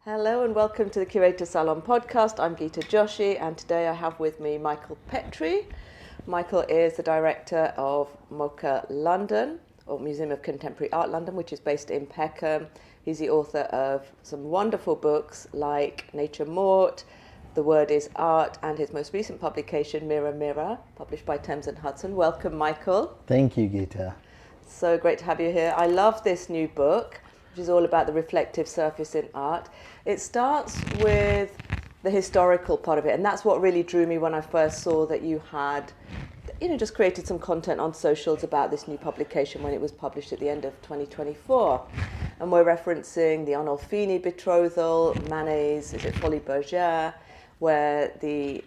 Hello and welcome to the Curator Salon podcast. I'm Geeta Joshi and today I have with me Michael Petry. Michael is the director of MOCA London, or Museum of Contemporary Art London, which is based in Peckham. He's the author of some wonderful books like Nature Mort, The Word is Art, and his most recent publication, Mirror Mirror, published by Thames and Hudson. Welcome, Michael. Thank you, Geeta. So great to have you here. I love this new book, which is all about the reflective surface in art. It starts with the historical part of it, and that's what really drew me when I first saw that you had, just created some content on socials about this new publication when it was published at the end of 2024. And we're referencing the Arnolfini Betrothal, Manet's, is it Folie Bergère, where the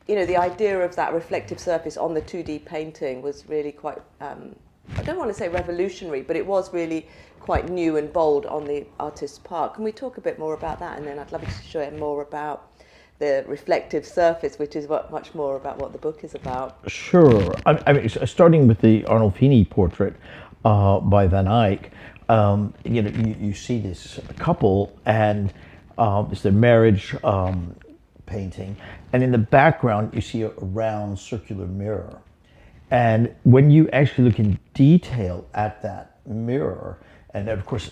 idea of that reflective surface on the 2D painting was really quite, I don't want to say revolutionary, but it was really quite new and bold on the artist's part. Can we talk a bit more about that? And then I'd love you to share more about the reflective surface, which is much more about what the book is about. Sure. I mean, starting with the Arnolfini portrait by Van Eyck, you see this couple and it's their marriage painting, and in the background you see a round circular mirror. And when you actually look in detail at that mirror, and of course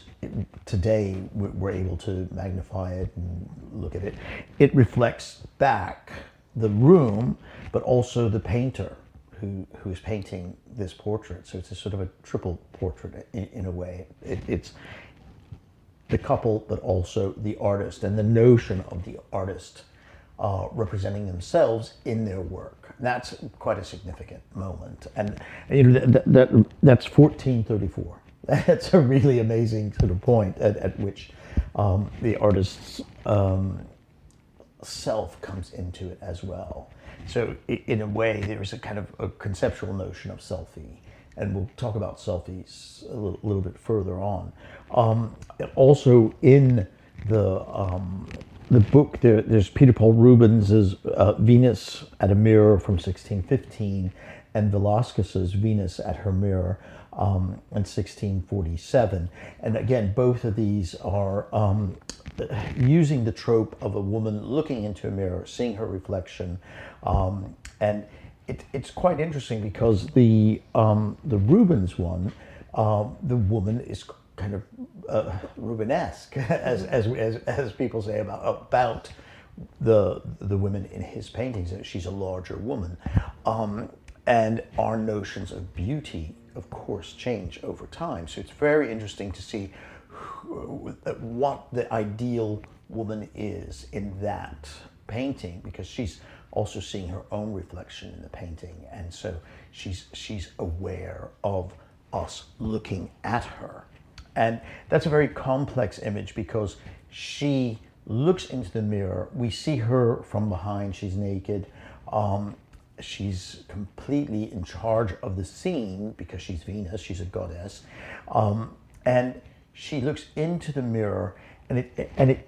today we're able to magnify it and look at it, it reflects back the room, but also the painter who is painting this portrait. So it's a sort of a triple portrait in a way. It's the couple, but also the artist, and the notion of the artist representing themselves in their work. That's quite a significant moment, and that's 1434. That's a really amazing sort of point at which the artist's self comes into it as well. So in a way, there's a kind of a conceptual notion of selfie, and we'll talk about selfies a little bit further on. Also in the book, there's Peter Paul Rubens's Venus at a Mirror from 1615, and Velázquez's Venus at her Mirror in 1647. And again, both of these are using the trope of a woman looking into a mirror, seeing her reflection, and it's quite interesting because the Rubens one, the woman is kind of Rubenesque, as people say about the women in his paintings. She's a larger woman, and our notions of beauty, of course, change over time. So it's very interesting to see what the ideal woman is in that painting, because she's also seeing her own reflection in the painting, and so she's aware of us looking at her. And that's a very complex image because she looks into the mirror. We see her from behind. She's naked. She's completely in charge of the scene because she's Venus. She's a goddess. And she looks into the mirror, and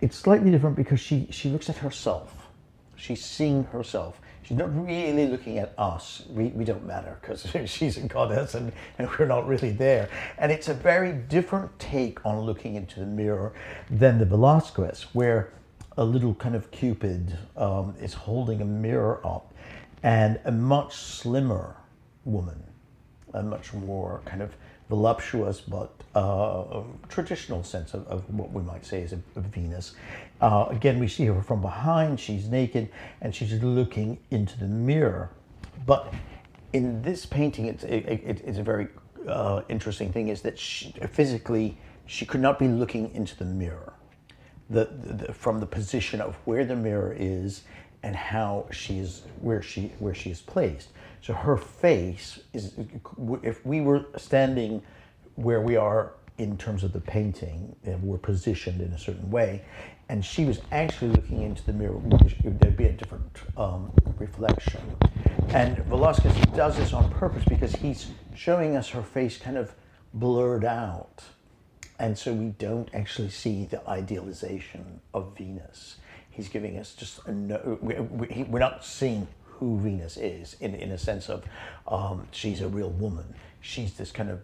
it's slightly different because she looks at herself. She's seeing herself. She's not really looking at us. We don't matter because she's a goddess and we're not really there. And it's a very different take on looking into the mirror than the Velázquez, where a little kind of Cupid is holding a mirror up, and a much slimmer woman, a much more kind of voluptuous but traditional sense of what we might say is a Venus. Again, we see her from behind. She's naked and she's looking into the mirror. But in this painting, it's a very interesting thing is that physically she could not be looking into the mirror. From the position of where the mirror is and how where she is placed. So her face is, if we were standing where we are in terms of the painting, and we're positioned in a certain way, and she was actually looking into the mirror, there'd be a different reflection. And Velázquez does this on purpose because he's showing us her face kind of blurred out. And so we don't actually see the idealization of Venus. He's giving us just we're not seeing who Venus is in a sense of she's a real woman. She's this kind of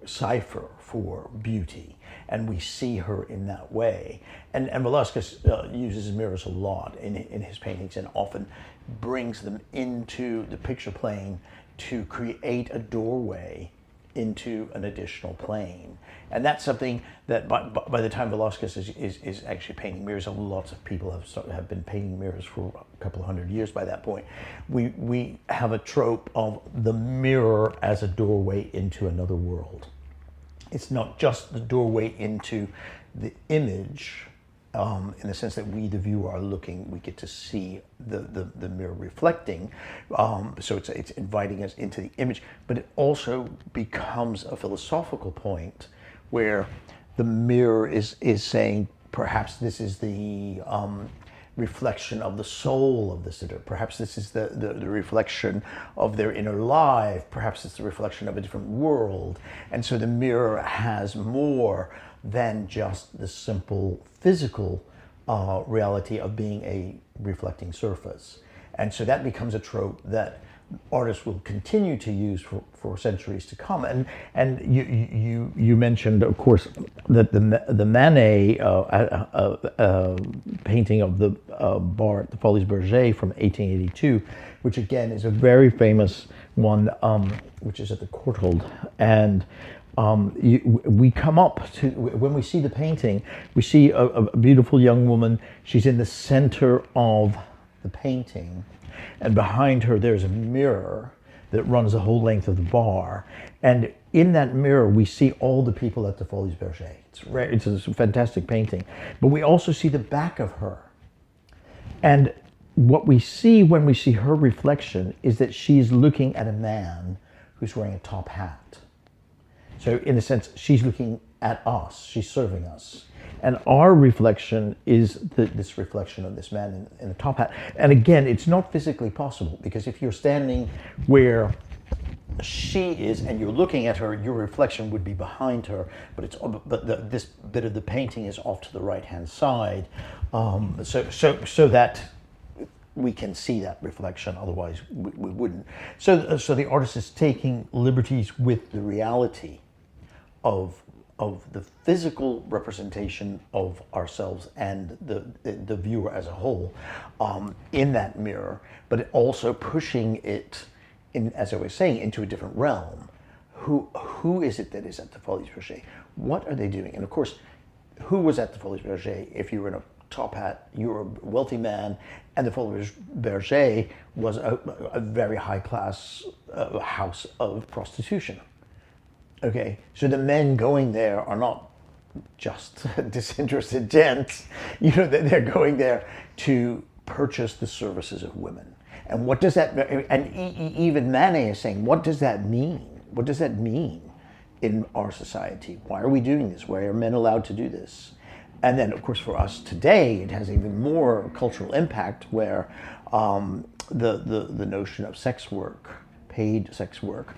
cipher for beauty, and we see her in that way. And Velasquez uses mirrors a lot in his paintings, and often brings them into the picture plane to create a doorway into an additional plane. And that's something that by the time Velasquez is actually painting mirrors, lots of people have been painting mirrors for a couple of hundred years by that point. We have a trope of the mirror as a doorway into another world. It's not just the doorway into the image, in the sense that we, the viewer, are looking, we get to see the mirror reflecting. So it's inviting us into the image, but it also becomes a philosophical point where the mirror is saying, perhaps this is the reflection of the soul of the sitter. Perhaps this is the reflection of their inner life. Perhaps it's the reflection of a different world. And so the mirror has more than just the simple physical reality of being a reflecting surface. And so that becomes a trope that artists will continue to use for centuries to come. And you mentioned, of course, that the Manet painting of the bar, the Folies Bergère from 1882, which again is a very famous one, which is at the Courtauld. And we come up to, when we see the painting, we see a beautiful young woman. She's in the center of the painting, and behind her there's a mirror that runs the whole length of the bar, and in that mirror we see all the people at the Folies Bergère. It's a fantastic painting, but we also see the back of her, and what we see when we see her reflection is that she's looking at a man who's wearing a top hat. So in a sense, she's looking at us, she's serving us. And our reflection is this reflection of this man in the top hat. And again, it's not physically possible, because if you're standing where she is and you're looking at her, your reflection would be behind her, but this bit of the painting is off to the right-hand side, so that we can see that reflection, otherwise we wouldn't. So the artist is taking liberties with the reality of the physical representation of ourselves and the viewer as a whole in that mirror, but also pushing it, as I was saying, into a different realm. Who is it that is at the Folies Bergère? What are they doing? And of course, who was at the Folies Bergère? If you were in a top hat, you were a wealthy man, and the Folies Bergère was a very high-class house of prostitution. Okay, so the men going there are not just disinterested gents. You know, they're going there to purchase the services of women. And what does that? And even Manet is saying, what does that mean? What does that mean in our society? Why are we doing this? Why are men allowed to do this? And then, of course, for us today, it has even more cultural impact, where the notion of sex work, paid sex work,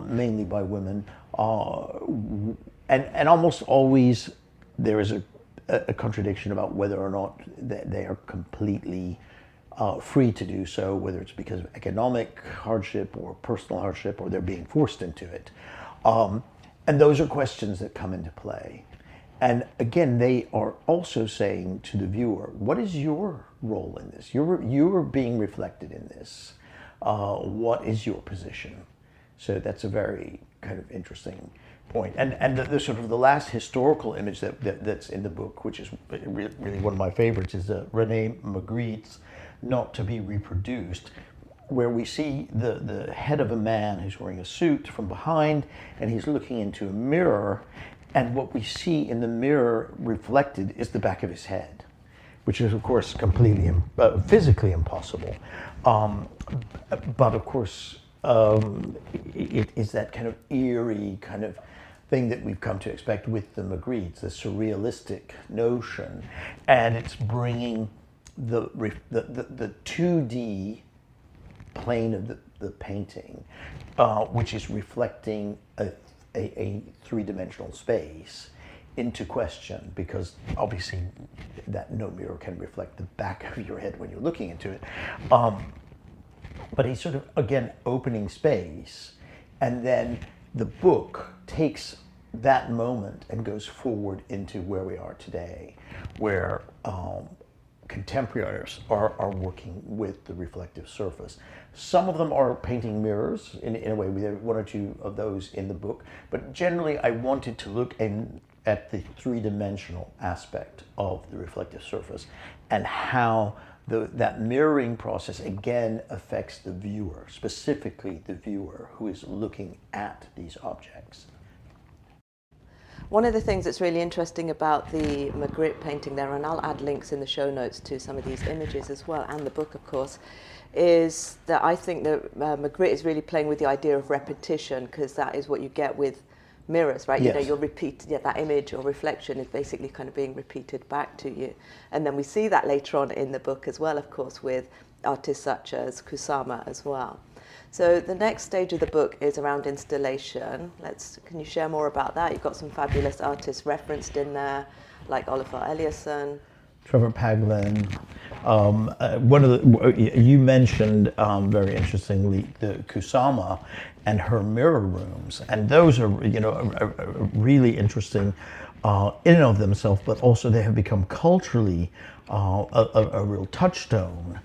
mainly by women, and almost always there is a contradiction about whether or not they are completely free to do so, whether it's because of economic hardship or personal hardship, or they're being forced into it. And those are questions that come into play. And again, they are also saying to the viewer, what is your role in this? You're being reflected in this. What is your position? So that's a very kind of interesting point. And the sort of the last historical image that's in the book, which is really one of my favorites, is René Magritte's Not to be Reproduced, where we see the head of a man who's wearing a suit from behind, and he's looking into a mirror, and what we see in the mirror reflected is the back of his head, which is, of course, completely physically impossible. But of course, it is that kind of eerie kind of thing that we've come to expect with the Magrittes, the surrealistic notion, and it's bringing the 2D plane of the painting, which is reflecting a three-dimensional space, into question, because obviously that no mirror can reflect the back of your head when you're looking into it. But he's sort of, again, opening space, and then the book takes that moment and goes forward into where we are today, where contemporary artists are working with the reflective surface. Some of them are painting mirrors in a way. We have one or two of those in the book, but generally I wanted to look at the three-dimensional aspect of the reflective surface and how that mirroring process again affects the viewer, specifically the viewer who is looking at these objects. One of the things that's really interesting about the Magritte painting there, and I'll add links in the show notes to some of these images as well, and the book of course, is that I think that Magritte is really playing with the idea of repetition, because that is what you get with mirrors, right? Yes. You know, you'll repeat, that image or reflection is basically kind of being repeated back to you. And then we see that later on in the book as well, of course, with artists such as Kusama as well. So the next stage of the book is around installation. Can you share more about that? You've got some fabulous artists referenced in there, like Olafur Eliasson. Trevor Paglen. One of the, you mentioned very interestingly the Kusama and her mirror rooms, and those are are really interesting in and of themselves, but also they have become culturally a real touchstone.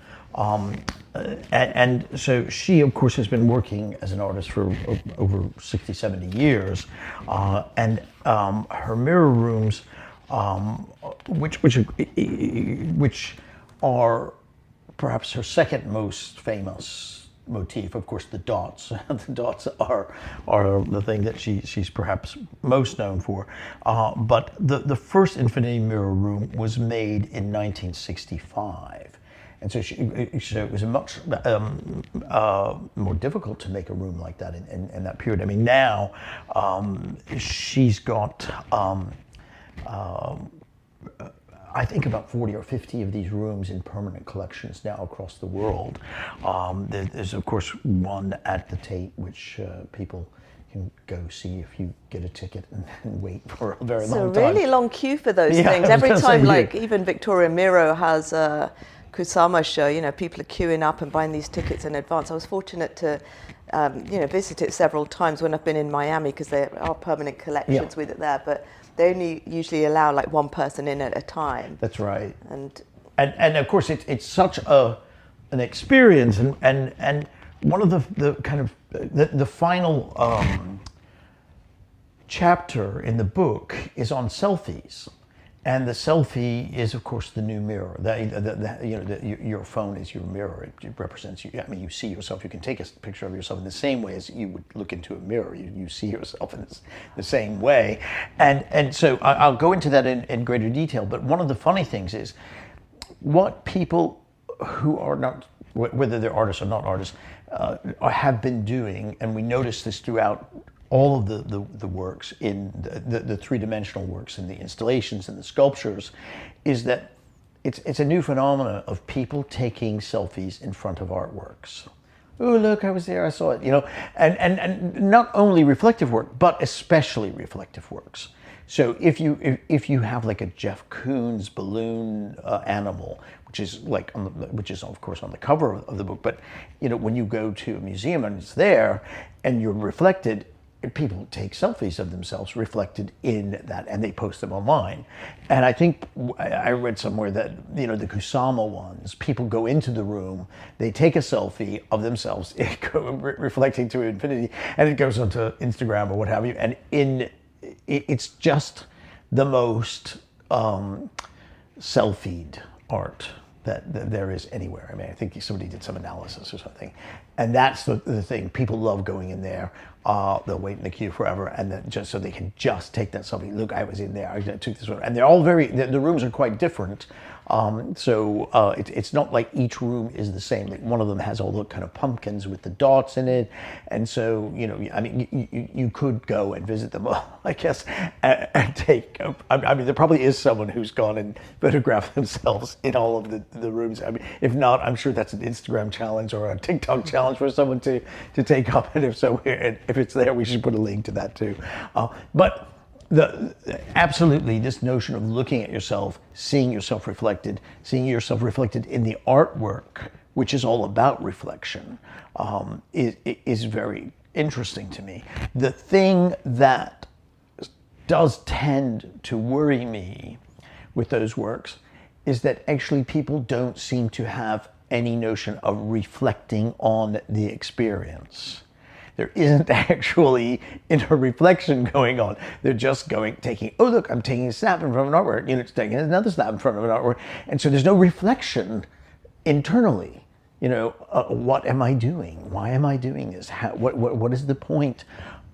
And so she, of course, has been working as an artist for over 60, 70 years, and her mirror rooms, which are perhaps her second most famous motif. Of course, the dots. The dots are the thing that she's perhaps most known for. But the first infinity mirror room was made in 1965. And so it was much more difficult to make a room like that in that period. I mean, now she's got, I think, about 40 or 50 of these rooms in permanent collections now across the world. There's, of course, one at the Tate, which people can go see if you get a ticket and wait for a very long time. It's a really long queue for those things. Every time, like, even Victoria Miro has a Kusama show, people are queuing up and buying these tickets in advance. I was fortunate to, visit it several times when I've been in Miami, because there are permanent collections with it there, but they only usually allow like one person in at a time. That's right. And of course it's such an experience, and one of the kind of the final chapter in the book is on selfies. And the selfie is, of course, the new mirror. Your phone is your mirror. It represents you. I mean, you see yourself. You can take a picture of yourself in the same way as you would look into a mirror. You see yourself in the same way. And so I'll go into that in greater detail. But one of the funny things is what people who are not, whether they're artists or not artists, have been doing, and we notice this throughout all of the works, in the three-dimensional works, in the installations and the sculptures, is that it's a new phenomenon of people taking selfies in front of artworks. Oh, look, I was there, I saw it, and not only reflective work, but especially reflective works. So if you have like a Jeff Koons balloon animal, which is of course on the cover of the book, but when you go to a museum and it's there and you're reflected, people take selfies of themselves reflected in that, and they post them online. And I think I read somewhere that the Kusama ones, people go into the room, they take a selfie of themselves reflecting to infinity, and it goes onto Instagram or what have you, and it's just the most selfied art that there is anywhere. I mean, I think somebody did some analysis or something, and that's the thing. People love going in there. They'll wait in the queue forever, and then just so they can just take that selfie. Look, I was in there. I took this one, and they're all the rooms are quite different. So it's not like each room is the same. Like one of them has all the kind of pumpkins with the dots in it, and so I mean, you could go and visit them all, I guess, and take. I mean, there probably is someone who's gone and photographed themselves in all of the rooms. I mean, if not, I'm sure that's an Instagram challenge or a TikTok challenge for someone to take up. And if so, if it's there, we should put a link to that too. But absolutely, this notion of looking at yourself, seeing yourself reflected in the artwork, which is all about reflection, is very interesting to me. The thing that does tend to worry me with those works is that actually people don't seem to have any notion of reflecting on the experience. There isn't actually inner reflection going on. They're just taking, oh look, I'm taking a snap in front of an artwork, it's taking another snap in front of an artwork. And so there's no reflection internally. What am I doing? Why am I doing this? What is the point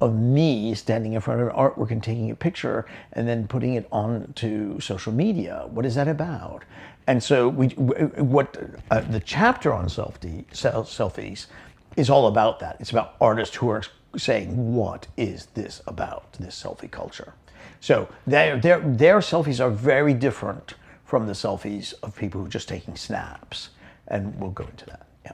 of me standing in front of an artwork and taking a picture and then putting it onto social media? What is that about? And so the chapter on selfies is all about that. It's about artists who are saying, what is this about, this selfie culture? So their selfies are very different from the selfies of people who are just taking snaps. And we'll go into that. Yeah.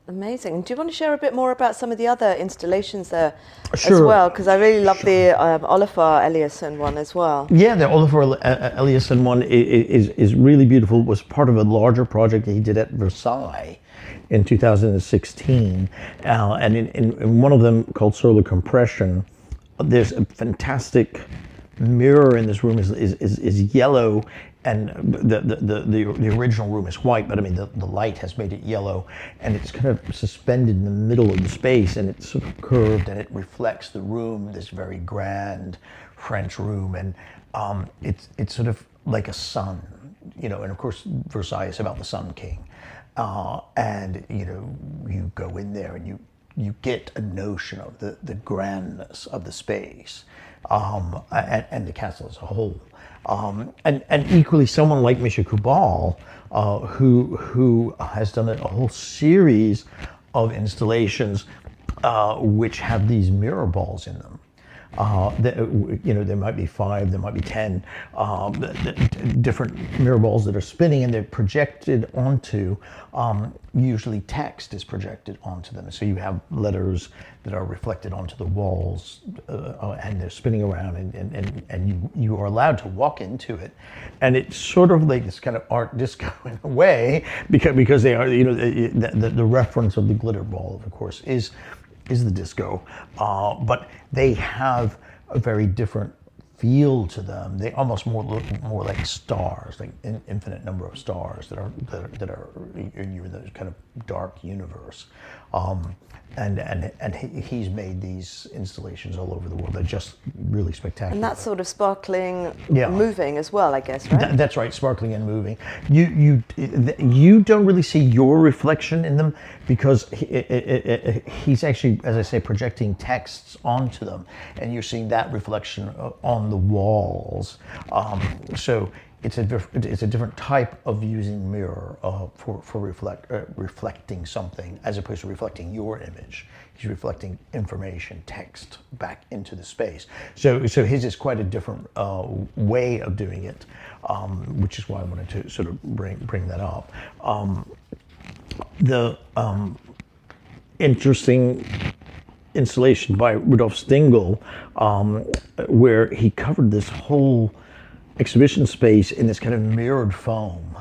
Amazing. Do you want to share a bit more about some of the other installations there as Sure. well? Because I really love the Olafur Eliasson one as well. Yeah, the Olafur Eliasson one is really beautiful. It was part of a larger project that he did at Versailles in 2016. And in one of them, called Solar Compression, there's a fantastic mirror in this room is yellow, and the original room is white, but I mean the light has made it yellow, and it's kind of suspended in the middle of the space, and it's sort of curved, and it reflects the room, this very grand French room, and it's sort of like a sun, and of course Versailles is about the Sun King, and you go in there and you get a notion of the grandness of the space, and the castle as a whole. And equally, someone like Misha Kubal, who has done a whole series of installations which have these mirror balls in them. There might be 5, there might be 10 different mirror balls that are spinning, and they're projected onto, usually text is projected onto them. So you have letters that are reflected onto the walls, and they're spinning around, and you are allowed to walk into it. And it's sort of like this kind of art disco in a way, because they are, the reference of the glitter ball, of course, is the disco, but they have a very different feel to them. They almost look more like stars, like an infinite number of stars that are in this kind of dark universe. And he's made these installations all over the world. They're just really spectacular. And that's sort of sparkling, moving as well, I guess, right? That's right, sparkling and moving. You don't really see your reflection in them, because he's actually, as I say, projecting texts onto them, and you're seeing that reflection on the walls. So it's a different type of using mirror for reflecting something, as opposed to reflecting your image. He's reflecting information, text, back into the space. So his is quite a different way of doing it, which is why I wanted to sort of bring that up. The interesting installation by Rudolf Stingel, where he covered this whole exhibition space in this kind of mirrored foam,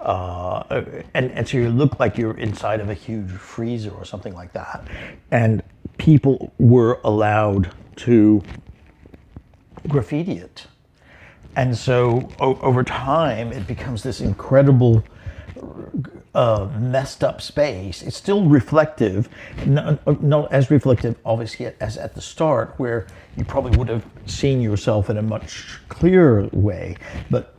and so you look like you're inside of a huge freezer or something like that, and people were allowed to graffiti it, and so over time it becomes this incredible messed up space. It's still reflective, not as reflective obviously as at the start, where you probably would have seen yourself in a much clearer way, but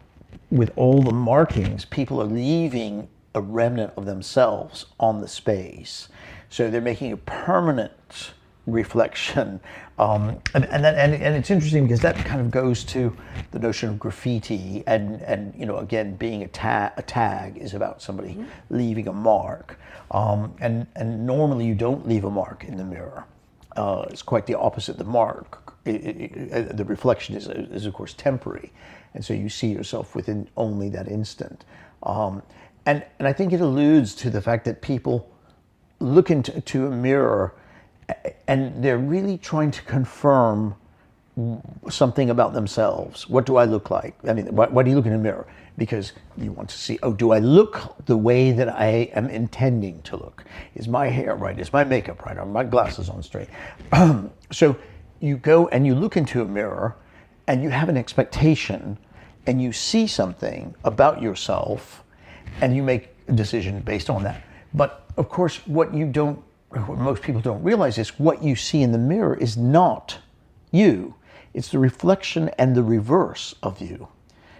with all the markings, people are leaving a remnant of themselves on the space. So they're making a permanent reflection, and it's interesting because that kind of goes to the notion of graffiti, and again, being a tag is about somebody leaving a mark, and normally you don't leave a mark in the mirror. It's quite the opposite. The mark, the reflection is of course temporary, and so you see yourself within only that instant, and I think it alludes to the fact that people look into a mirror and they're really trying to confirm something about themselves. What do I look like? I mean, why do you look in a mirror? Because you want to see, oh, do I look the way that I am intending to look? Is my hair right? Is my makeup right? Are my glasses on straight? So you go and you look into a mirror and you have an expectation and you see something about yourself and you make a decision based on that. But of course, what most people don't realize is what you see in the mirror is not you. It's the reflection and the reverse of you.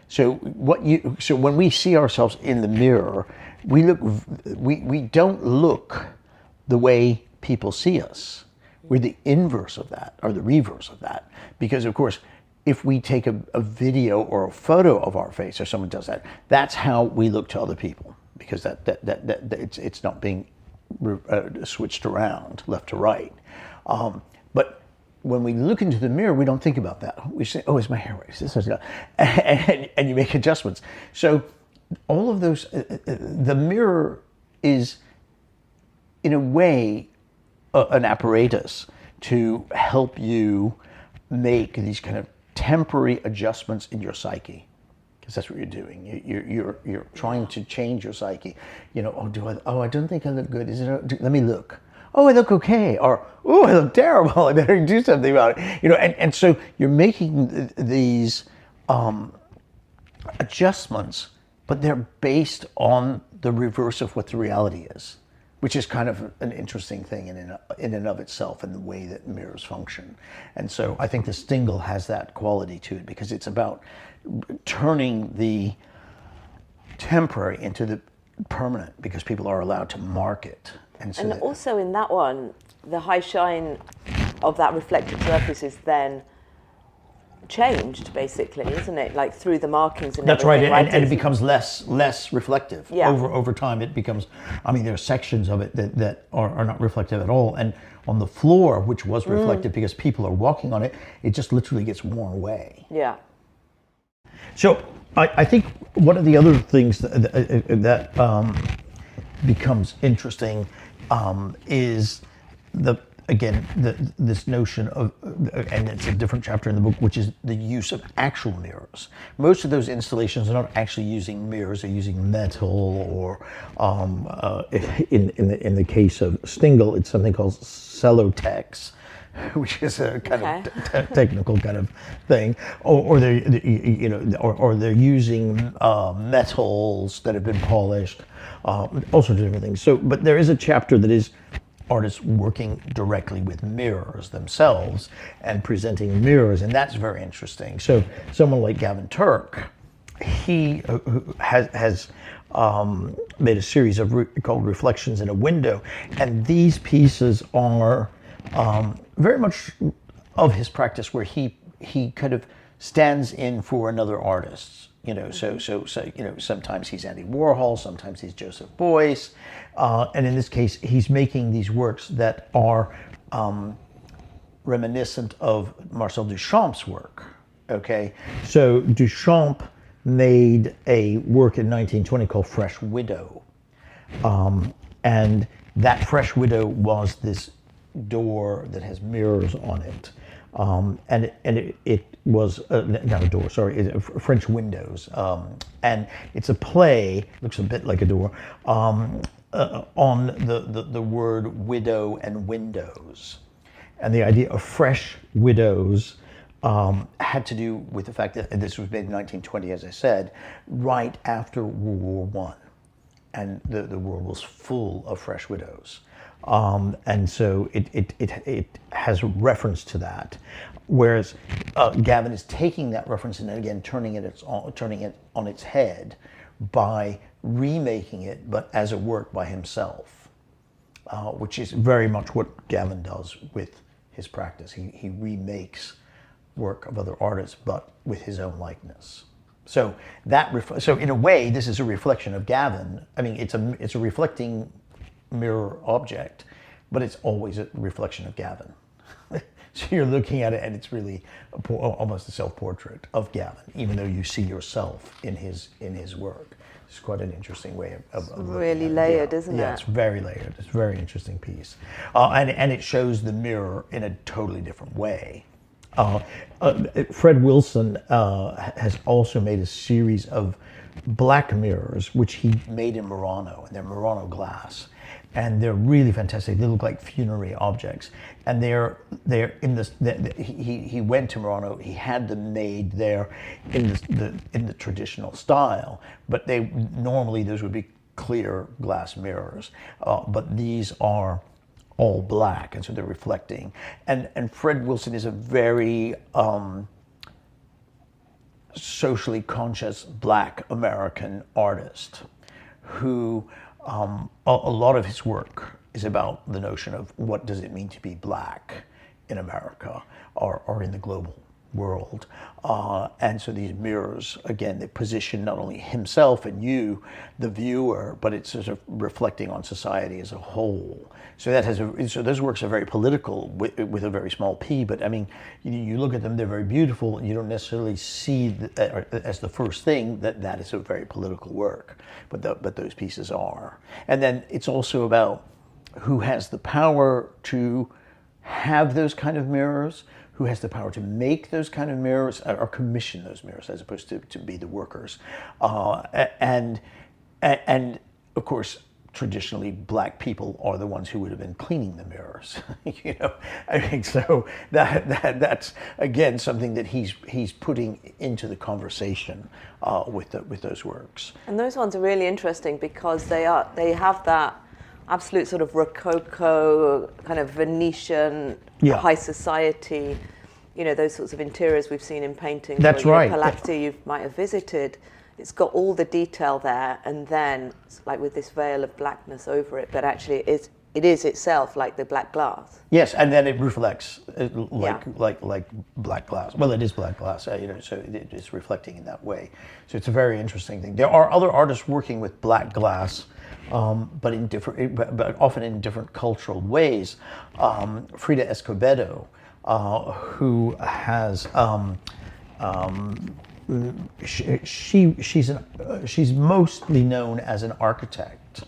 So when we see ourselves in the mirror, we don't look the way people see us. We're the inverse of that, or the reverse of that. Because of course, if we take a video or a photo of our face, or someone does that, that's how we look to other people. Because it's not being switched around left to right. But when we look into the mirror, we don't think about that. We say, oh, is my hair right? Is this, is that? And you make adjustments. So all of those, the mirror is, in a way, an apparatus to help you make these kind of temporary adjustments in your psyche. Because that's what you're doing. You're trying to change your psyche. You know, I don't think I look good. Let me look. Oh, I look okay. Or, oh, I look terrible. I better do something about it. You know, and so you're making these adjustments, but they're based on the reverse of what the reality is, which is kind of an interesting thing in and of itself, in the way that mirrors function. And so I think the Stingle has that quality to it, because it's about turning the temporary into the permanent, because people are allowed to mark it. And also in that one, the high shine of that reflective surface is then changed, basically, isn't it? Like through the markings and that's everything. right, and it becomes less reflective. Yeah. Over time, it becomes. I mean, there are sections of it that are not reflective at all, and on the floor, which was reflective because people are walking on it, it just literally gets worn away. Yeah. So I think one of the other things that becomes interesting is this notion of, and it's a different chapter in the book, which is the use of actual mirrors. Most of those installations are not actually using mirrors; they're using metal, or in the case of Stingle, it's something called cellotex, which is a kind of technical kind of thing, or they're they're using metals that have been polished, all sorts of different things. So, but there is a chapter that is artists working directly with mirrors themselves and presenting mirrors, and that's very interesting. So, someone like Gavin Turk, he has made a series of called Reflections in a Window, and these pieces are very much of his practice, where he kind of stands in for another artist. You know, so you know, sometimes he's Andy Warhol, sometimes he's Joseph Beuys, and in this case, he's making these works that are reminiscent of Marcel Duchamp's work. Okay, so Duchamp made a work in 1920 called Fresh Widow, and that Fresh Widow was this door that has mirrors on it, and it was not a door, sorry, French windows, and it's a play, looks a bit like a door, on the word widow and windows, and the idea of fresh widows had to do with the fact that this was made in 1920, as I said, right after World War I, and the world was full of fresh widows. And so it has reference to that, whereas Gavin is taking that reference and then again turning it on its head by remaking it, but as a work by himself, which is very much what Gavin does with his practice. He remakes work of other artists, but with his own likeness. So so in a way, this is a reflection of Gavin. I mean, it's a reflecting mirror object, but it's always a reflection of Gavin. So you're looking at it, and it's really almost a self-portrait of Gavin, even though you see yourself in his work. It's quite an interesting way of really layered, isn't it? Yeah, it's very layered. It's a very interesting piece, and it shows the mirror in a totally different way. Fred Wilson has also made a series of black mirrors, which he made in Murano, and they're Murano glass, and they're really fantastic. They look like funerary objects, and they're in this. He went to Murano. He had them made there in the traditional style, but normally those would be clear glass mirrors, but these are all black, and so they're reflecting. And Fred Wilson is a very socially conscious black American artist who a lot of his work is about the notion of what does it mean to be black in America or in the global world. And so these mirrors, again, they position not only himself and you, the viewer, but it's sort of reflecting on society as a whole. So so those works are very political with a very small p, but I mean, you look at them, they're very beautiful, and you don't necessarily see as the first thing that is a very political work, but those pieces are. And then it's also about who has the power to have those kind of mirrors, who has the power to make those kind of mirrors or commission those mirrors as opposed to be the workers. And of course, traditionally black people are the ones who would have been cleaning the mirrors. I think so that's again something that he's putting into the conversation with those works. And those ones are really interesting because they have that absolute sort of Rococo, kind of Venetian, high society, those sorts of interiors we've seen in paintings. That's right. Palazzi you might have visited. It's got all the detail there, and then it's like with this veil of blackness over it, but actually it is itself like the black glass. Yes, and then it reflects like black glass. Well, it is black glass, so it's reflecting in that way. So it's a very interesting thing. There are other artists working with black glass, but often in different cultural ways. Frida Escobedo, who has she's mostly known as an architect,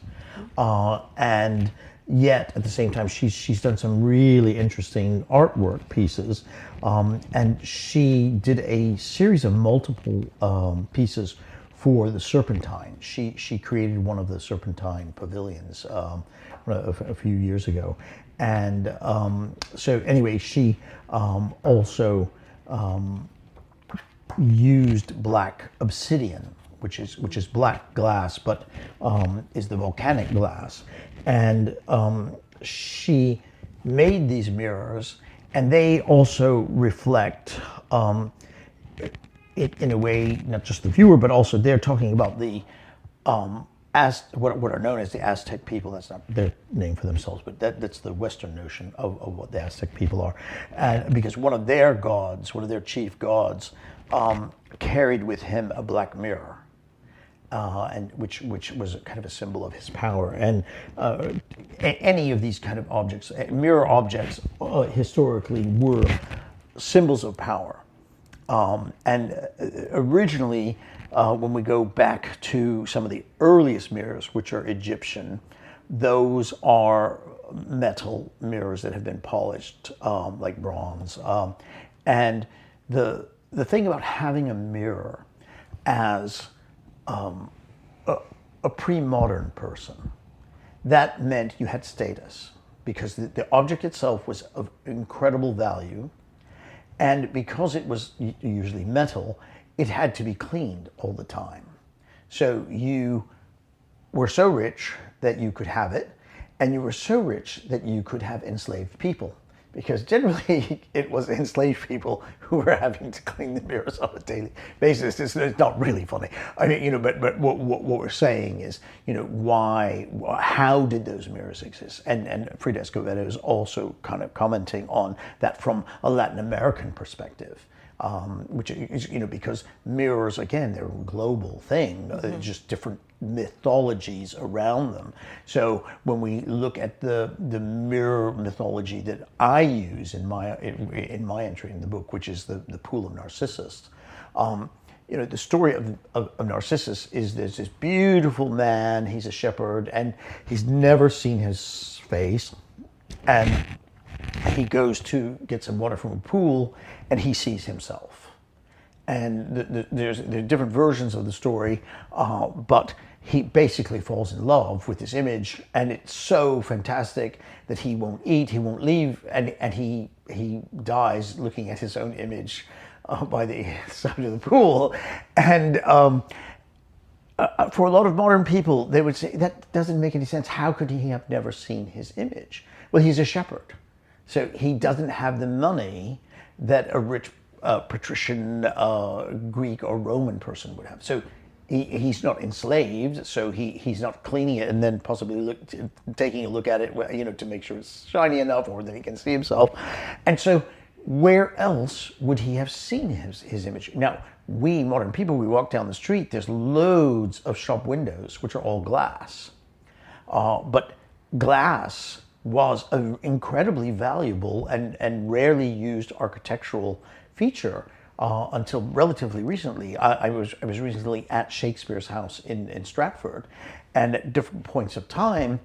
and yet at the same time she's done some really interesting artwork pieces, and she did a series of multiple pieces for the Serpentine. She created one of the Serpentine pavilions a few years ago, and so anyway, she also used black obsidian, which is black glass, but is the volcanic glass, and she made these mirrors, and they also reflect it in a way, not just the viewer, but also they're talking about the what are known as the Aztec people. That's not their name for themselves, but that's the Western notion of what the Aztec people are, and because one of their chief gods, carried with him a black mirror, and which was kind of a symbol of his power. And any of these kind of objects, mirror objects, historically were symbols of power. And originally, when we go back to some of the earliest mirrors, which are Egyptian, those are metal mirrors that have been polished, like bronze. And the thing about having a mirror as a pre-modern person, that meant you had status, because the object itself was of incredible value, and because it was usually metal, it had to be cleaned all the time. So you were so rich that you could have it, and you were so rich that you could have enslaved people, because generally it was enslaved people who were having to clean the mirrors on a daily basis. It's not really funny. I mean, but what we're saying is, how did those mirrors exist? And Frida Escobedo is also kind of commenting on that from a Latin American perspective. Which is, because mirrors, again, they're a global thing, just different mythologies around them. So when we look at the mirror mythology that I use in my entry in the book, which is the Pool of Narcissus, the story of Narcissus is there's this beautiful man, he's a shepherd, and he's never seen his face, and he goes to get some water from a pool, and he sees himself. And there are different versions of the story, but he basically falls in love with this image, and it's so fantastic that he won't eat, he won't leave, and he dies looking at his own image by the side of the pool. And for a lot of modern people, they would say, that doesn't make any sense. How could he have never seen his image? Well, he's a shepherd, so he doesn't have the money that a rich patrician Greek or Roman person would have. So he's not enslaved, so he's not cleaning it and then possibly taking a look at it, to make sure it's shiny enough or that he can see himself. And so where else would he have seen his image? Now, we modern people, we walk down the street, there's loads of shop windows, which are all glass. But glass was an incredibly valuable and rarely used architectural feature until relatively recently. I was recently at Shakespeare's house in Stratford, and at different points of time,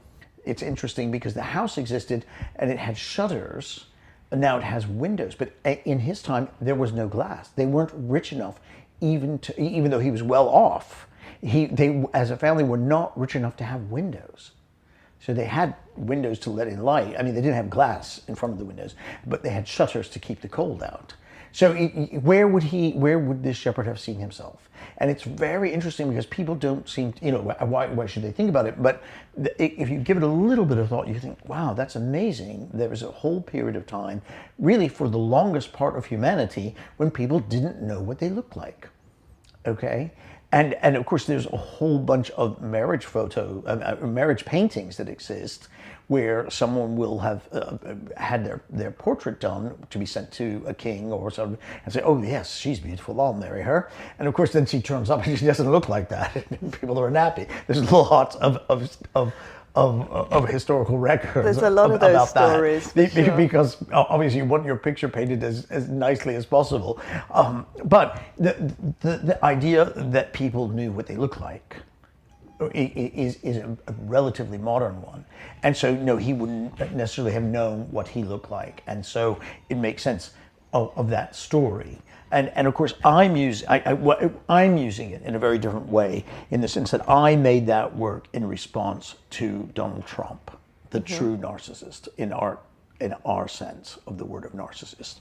it's interesting because the house existed and it had shutters, and now it has windows. But in his time, there was no glass. They weren't rich enough, even though he was well off. They, as a family, were not rich enough to have windows. So they had windows to let in light. I mean, they didn't have glass in front of the windows, but they had shutters to keep the cold out. So where would this shepherd have seen himself? And it's very interesting because people don't seem, why should they think about it? But if you give it a little bit of thought, you think, wow, that's amazing. There was a whole period of time, really for the longest part of humanity, when people didn't know what they looked like, okay? And of course, there's a whole bunch of marriage paintings that exist where someone will have had their portrait done to be sent to a king or something and say, oh yes, she's beautiful, I'll marry her. And of course, then she turns up and she doesn't look like that. People are unhappy. There's lots of historical records. There's a lot of those stories. Sure. Because obviously you want your picture painted as nicely as possible. But the idea that people knew what they look like is a relatively modern one. And so, no, he wouldn't necessarily have known what he looked like. And so it makes sense of that story. And of course, I'm using it in a very different way, in the sense that I made that work in response to Donald Trump, the true narcissist in our sense of the word of narcissist.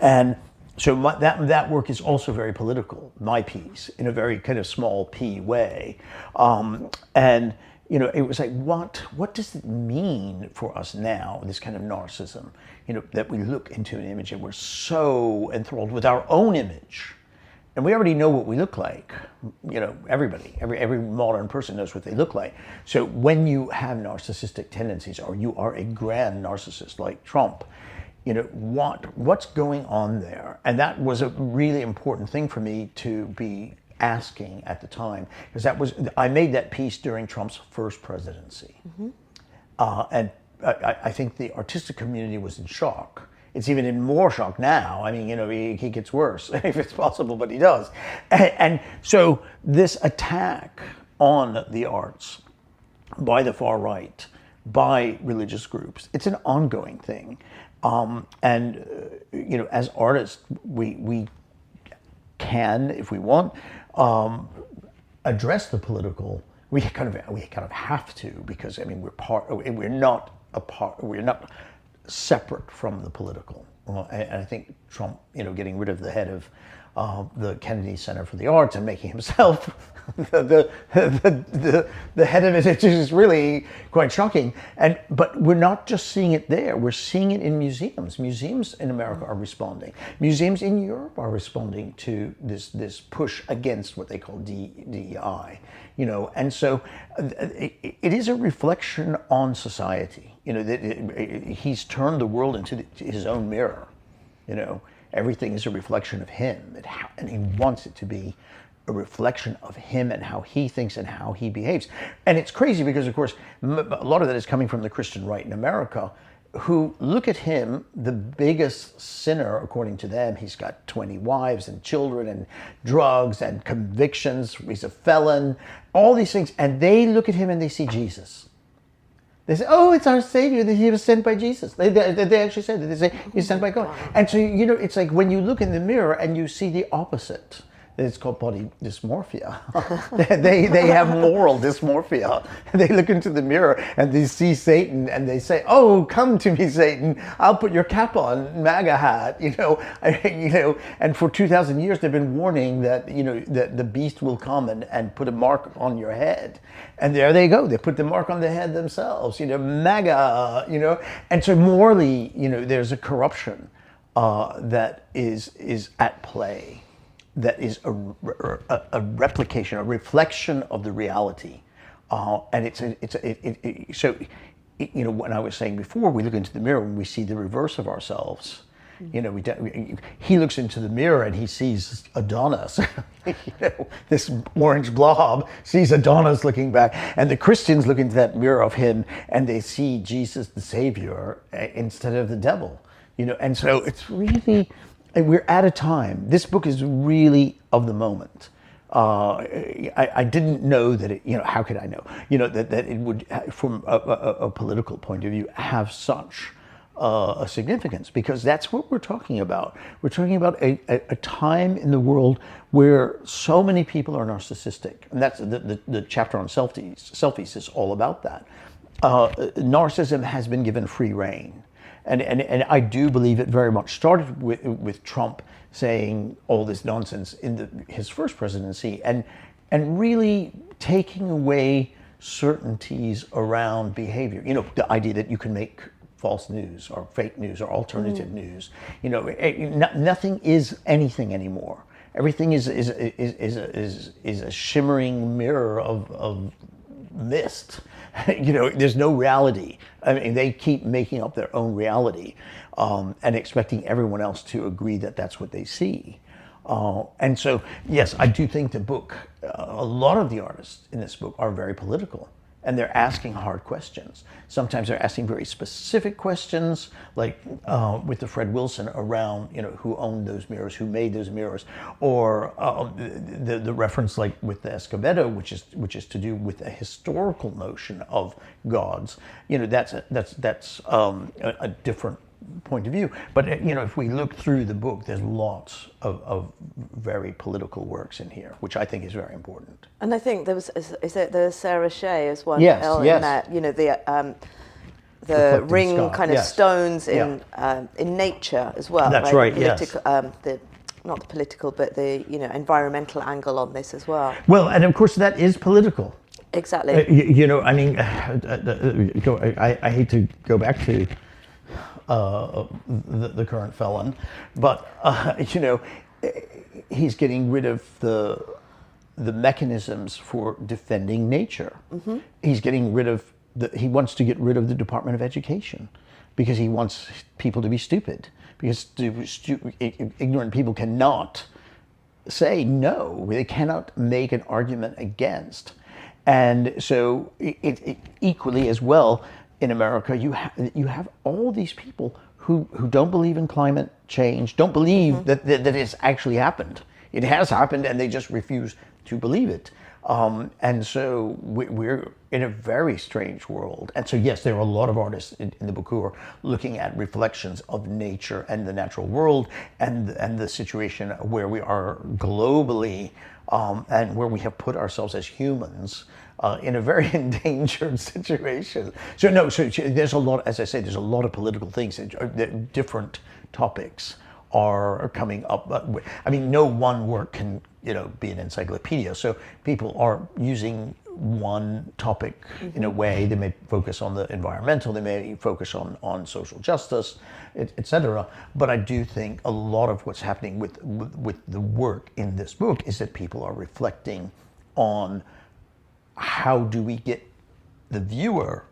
And so that work is also very political, my piece, in a very kind of small p way. And it was like, what does it mean for us now, this kind of narcissism, that we look into an image and we're so enthralled with our own image. And we already know what we look like. Everybody, every modern person knows what they look like. So when you have narcissistic tendencies, or you are a grand narcissist like Trump, what's going on there? And that was a really important thing for me to be asking at the time, because I made that piece during Trump's first presidency. And I think the artistic community was in shock. It's even in more shock now. I mean, he gets worse, if it's possible, but he does. And so this attack on the arts by the far right, by religious groups, it's an ongoing thing. As artists, we can, if we want, address the political. We kind of have to, because we're not separate from the political. And I think Trump, getting rid of the head of the Kennedy Center for the Arts and making himself the head of it is really quite shocking. But we're not just seeing it there. We're seeing it in museums. Museums in America are responding. Museums in Europe are responding to this push against what they call DEI. And so it is a reflection on society. He's turned the world into his own mirror. Everything is a reflection of him, and he wants it to be a reflection of him and how he thinks and how he behaves. And it's crazy because, of course, a lot of that is coming from the Christian right in America, who look at him, the biggest sinner, according to them. He's got 20 wives and children and drugs and convictions. He's a felon, all these things. And they look at him and they see Jesus. They say, "Oh, it's our Savior. That He was sent by Jesus." They actually say that. They say He's sent by God. And so it's like when you look in the mirror and you see the opposite. It's called body dysmorphia. they have moral dysmorphia. They look into the mirror and they see Satan and they say, "Oh, come to me, Satan! I'll put your cap on, MAGA hat." And for 2,000 years they've been warning that that the beast will come and put a mark on your head, and there they go. They put the mark on the head themselves. MAGA. And so morally, there's a corruption that is at play. That is a replication, a reflection of the reality, and so when I was saying before, we look into the mirror and we see the reverse of ourselves. He looks into the mirror and he sees Adonis. This orange blob sees Adonis looking back, and the Christians look into that mirror of him and they see Jesus the Savior instead of the devil. And so it's really. We're at a time. This book is really of the moment. I didn't know that it. How could I know? That it would, from a political point of view, have such a significance, because that's what we're talking about. We're talking about a time in the world where so many people are narcissistic, and that's the chapter on selfies is all about that. Narcissism has been given free rein. And I do believe it very much started with Trump saying all this nonsense in his first presidency, and really taking away certainties around behavior. The idea that you can make false news or fake news or alternative news. Nothing is anything anymore. Everything is a shimmering mirror of mist. There's no reality. I mean, they keep making up their own reality and expecting everyone else to agree that that's what they see. And so, yes, I do think the book, a lot of the artists in this book are very political, and they're asking hard questions. Sometimes they're asking very specific questions, like with the Fred Wilson around, who owned those mirrors, who made those mirrors, or the reference like with the Escobedo, which is to do with a historical notion of gods. That's a different point of view. But if we look through the book, there's lots of very political works in here, which I think is very important. And I think there was, is it the Sarah Shea as one? Yes, yes. In that, the ring sky, kind of yes. stones in nature as well. That's right. Yes. Not the political, but the environmental angle on this as well. Well, and of course that is political. Exactly. I mean, I hate to go back to the current felon, but he's getting rid of the mechanisms for defending nature. Mm-hmm. He's getting rid of he wants to get rid of the Department of Education because he wants people to be stupid, because ignorant people cannot say no. They cannot make an argument against. And so it equally as well in America, you have all these people who don't believe in climate change, don't believe that it's actually happened. It has happened, and they just refuse to believe it. And so we're in a very strange world. And so, yes, there are a lot of artists in the book who are looking at reflections of nature and the natural world and the situation where we are globally and where we have put ourselves as humans in a very endangered situation. So there's a lot, as I say, there's a lot of political things, different topics are coming up. I mean, no one work can, be an encyclopedia. So people are using one topic in a way. They may focus on the environmental, they may focus on social justice, etc. But I do think a lot of what's happening with the work in this book is that people are reflecting on how do we get the viewer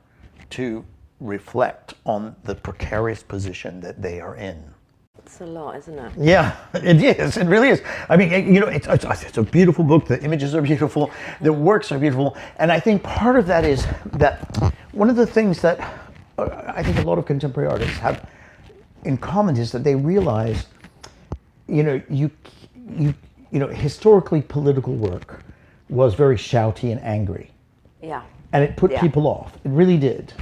to reflect on the precarious position that they are in. It's a lot, isn't it? Yeah, it is. It really is. I mean, it's a beautiful book. The images are beautiful. The works are beautiful. And I think part of that is that one of the things that I think a lot of contemporary artists have in common is that they realize, historically political work was very shouty and angry. Yeah. And it put people off. It really did.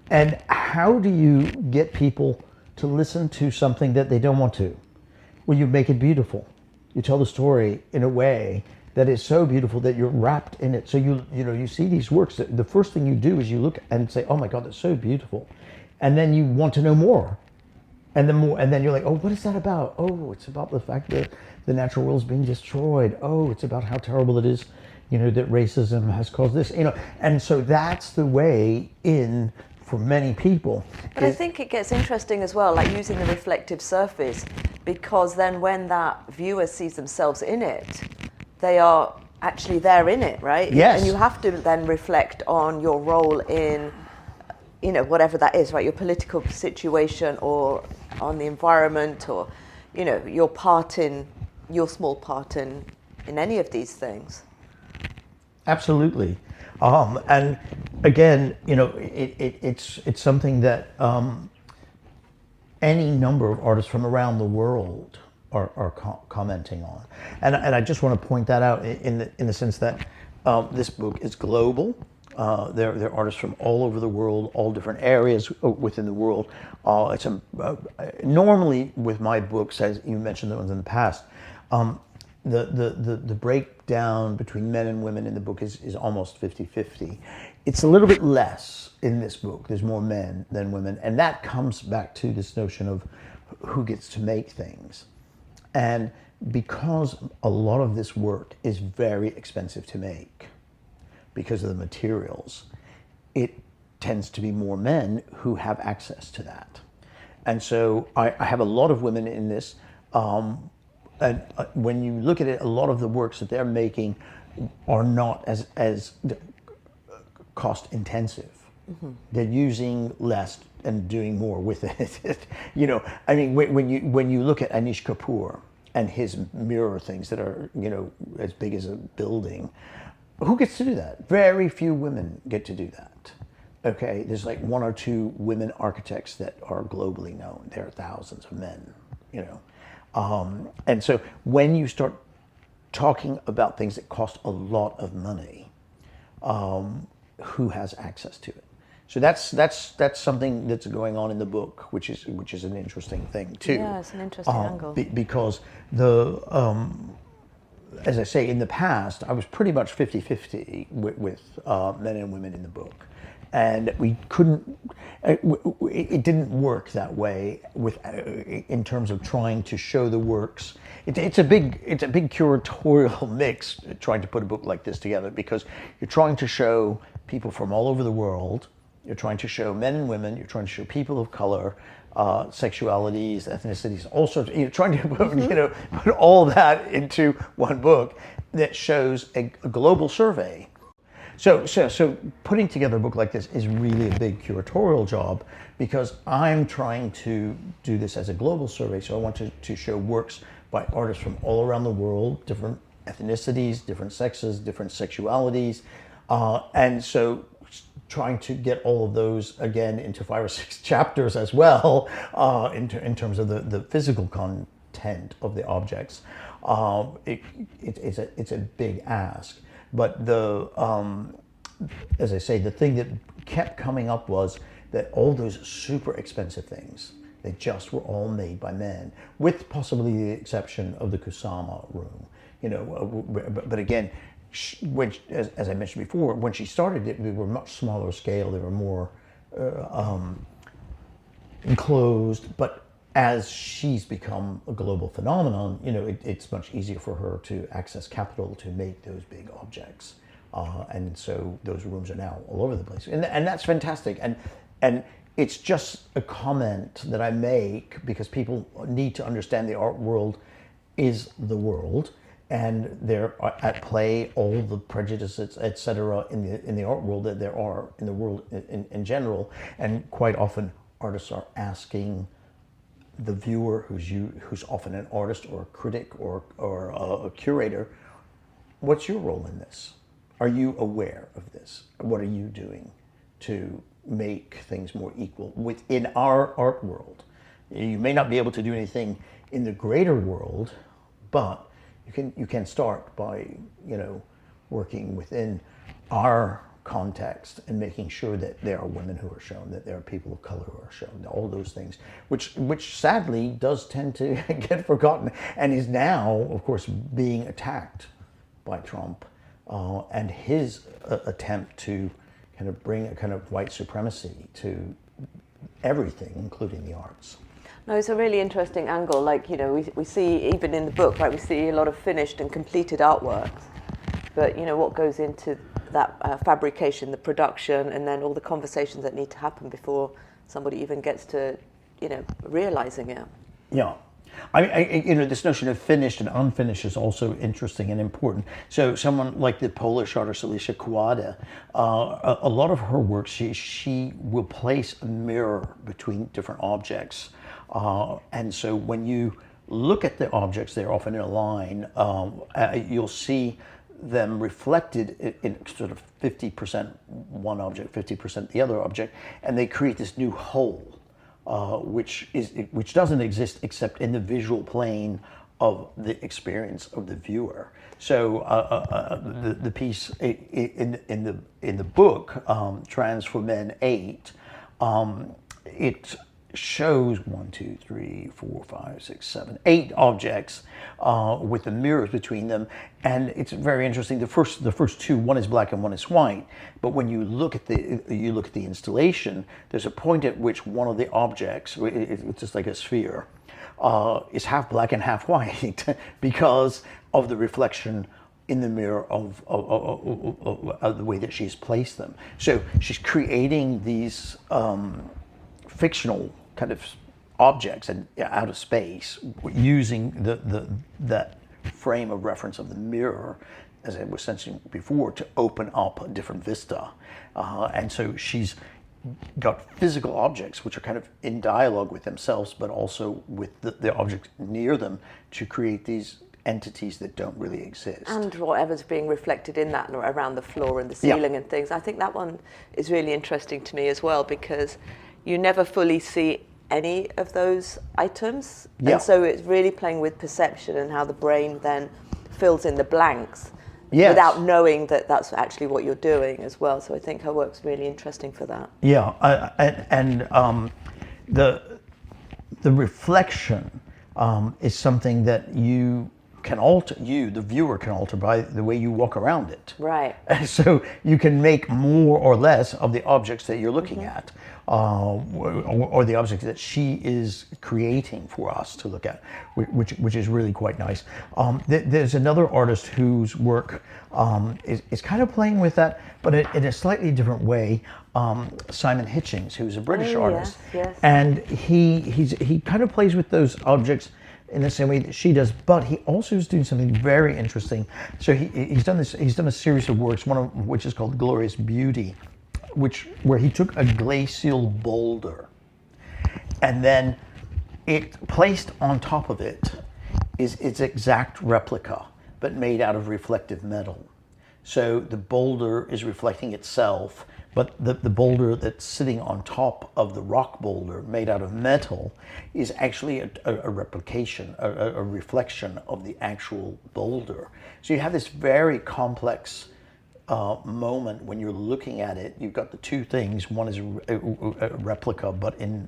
And how do you get people to listen to something that they don't want to? Well, you make it beautiful. You tell the story in a way that is so beautiful that you're wrapped in it. So you see these works. The first thing you do is you look and say, "Oh my God, that's so beautiful," and then you want to know more, and then you're like, "Oh, what is that about? Oh, it's about the fact that the natural world is being destroyed. Oh, it's about how terrible it is, that racism has caused this. And so that's the way in for many people. But I think it gets interesting as well, like using the reflective surface, because then when that viewer sees themselves in it, they are actually there in it, right? Yes. And you have to then reflect on your role in, whatever that is, right? Your political situation, or on the environment, or, your small part in any of these things. Absolutely. And again, it's something that any number of artists from around the world are commenting on, and I just want to point that out in the sense that this book is global. There are artists from all over the world, all different areas within the world. It's normally with my books, as you mentioned the ones in the past, the breakdown between men and women in the book is almost 50-50. It's a little bit less in this book. There's more men than women, and that comes back to this notion of who gets to make things. And because a lot of this work is very expensive to make because of the materials, it tends to be more men who have access to that. And so I have a lot of women in this. And when you look at it, a lot of the works that they're making are not as cost intensive. Mm-hmm. They're using less and doing more with it. I mean, when you look at Anish Kapoor and his mirror things that are as big as a building, who gets to do that? Very few women get to do that. Okay, there's like one or two women architects that are globally known. There are thousands of men. And so when you start talking about things that cost a lot of money, who has access to it? So that's something that's going on in the book, which is an interesting thing too. Yeah, it's an interesting angle. Because as I say, in the past, I was pretty much 50-50 with men and women in the book. And we couldn't, it didn't work that way in terms of trying to show the works. It's a big curatorial mix trying to put a book like this together, because you're trying to show people from all over the world. You're trying to show men and women. You're trying to show people of color, sexualities, ethnicities, all sorts. You're trying to put all that into one book that shows a global survey. So putting together a book like this is really a big curatorial job, because I'm trying to do this as a global survey. So I want to show works by artists from all around the world, different ethnicities, different sexes, different sexualities. And so trying to get all of those again into 5 or 6 chapters as well, in terms of the physical content of the objects. It's a big ask. But as I say, the thing that kept coming up was that all those super expensive things, they just were all made by men, with possibly the exception of the Kusama room. But again, as I mentioned before, when she started it, they were much smaller scale. They were more enclosed. But as she's become a global phenomenon, it's much easier for her to access capital to make those big objects. And so those rooms are now all over the place. And that's fantastic. And it's just a comment that I make because people need to understand the art world is the world. And there are at play all the prejudices, etc., in the art world that there are in the world in general. And quite often artists are asking the viewer, who's often an artist or a critic or a curator, what's your role in this? Are you aware of this? What are you doing to make things more equal within our art world? You may not be able to do anything in the greater world, but you can start by working within our context and making sure that there are women who are shown, that there are people of color who are shown, all those things, which sadly does tend to get forgotten and is now, of course, being attacked by Trump and his attempt to kind of bring a kind of white supremacy to everything, including the arts. No, it's a really interesting angle. Like, you know, we see, even in the book, right, we see a lot of finished and completed artworks. But, you know, what goes into that fabrication, the production, and then all the conversations that need to happen before somebody even gets to, you know, realizing it. Yeah. You know, this notion of finished and unfinished is also interesting and important. So someone like the Polish artist Alicia Kłada, a lot of her work, she will place a mirror between different objects. And so when you look at the objects, they're often in a line, you'll see them reflected in sort of 50% one object, 50% the other object, and they create this new whole. Which doesn't exist except in the visual plane of the experience of the viewer. So the piece in the book, Trans for Men 8, it shows 8 objects with the mirrors between them, and it's very interesting. The first two, one is black and one is white. But when you look at the installation, there's a point at which one of the objects, it's just like a sphere, is half black and half white because of the reflection in the mirror of the way that she's placed them. So she's creating these fictional kind of objects and out of space using that frame of reference of the mirror, as I was mentioning before, to open up a different vista. And so she's got physical objects which are kind of in dialogue with themselves, but also with the objects near them to create these entities that don't really exist. And whatever's being reflected in that around the floor and the ceiling and things. I think that one is really interesting to me as well, because you never fully see any of those items. And so it's really playing with perception and how the brain then fills in the blanks without knowing that that's actually what you're doing as well. So I think her work's really interesting for that. Yeah, the reflection is something that you can alter, the viewer can alter by the way you walk around it. Right. So you can make more or less of the objects that you're looking at, or the objects that she is creating for us to look at, which is really quite nice. There's another artist whose work is kind of playing with that, but in a slightly different way. Simon Hitchings, who's a British artist, and he kind of plays with those objects in the same way that she does, but he also is doing something very interesting. So he's done a series of works, one of which is called Glorious Beauty, where he took a glacial boulder, and then it placed on top of it is its exact replica, but made out of reflective metal. So the boulder is reflecting itself, but the boulder that's sitting on top of the rock boulder made out of metal is actually a replication, a reflection of the actual boulder. So you have this very complex moment when you're looking at it. You've got the two things. One is a replica, but in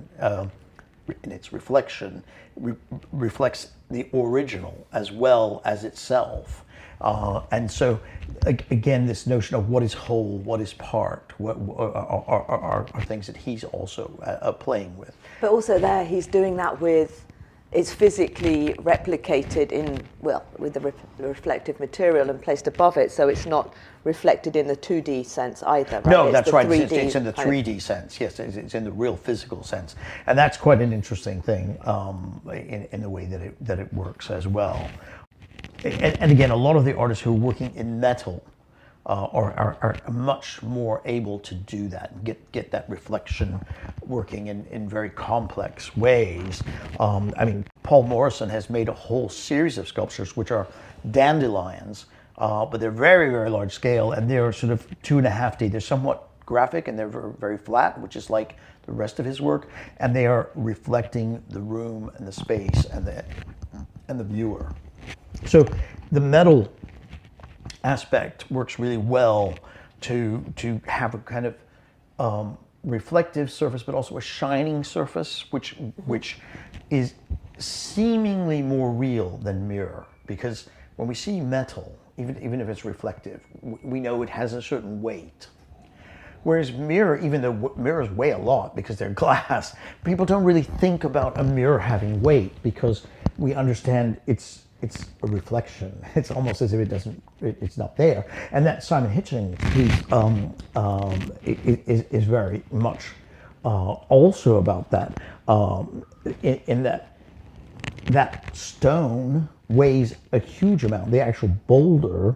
its reflection, reflects the original as well as itself. And so, again, this notion of what is whole, what is part, what are things that he's also playing with. But also there, he's doing that with, it's physically replicated with the reflective material and placed above it, so it's not reflected in the 2D sense either, right? No, it's that's right. 3D it's in the 3D sense. Yes, it's in the real physical sense, and that's quite an interesting thing in the way that it works as well. And again, a lot of the artists who are working in metal are much more able to do that and get that reflection working in very complex ways. I mean, Paul Morrison has made a whole series of sculptures which are dandelions, but they're very, very large scale, and they're sort of 2.5D. They're somewhat graphic and they're very, very flat, which is like the rest of his work, and they are reflecting the room and the space and the viewer. So the metal aspect works really well to have a kind of reflective surface, but also a shining surface, which is seemingly more real than mirror. Because when we see metal, even if it's reflective, we know it has a certain weight. Whereas mirror, even though mirrors weigh a lot because they're glass, people don't really think about a mirror having weight because we understand it's a reflection. It's almost as if it's not there. And that Simon Hitching piece is very much also about that, in that stone weighs a huge amount. The actual boulder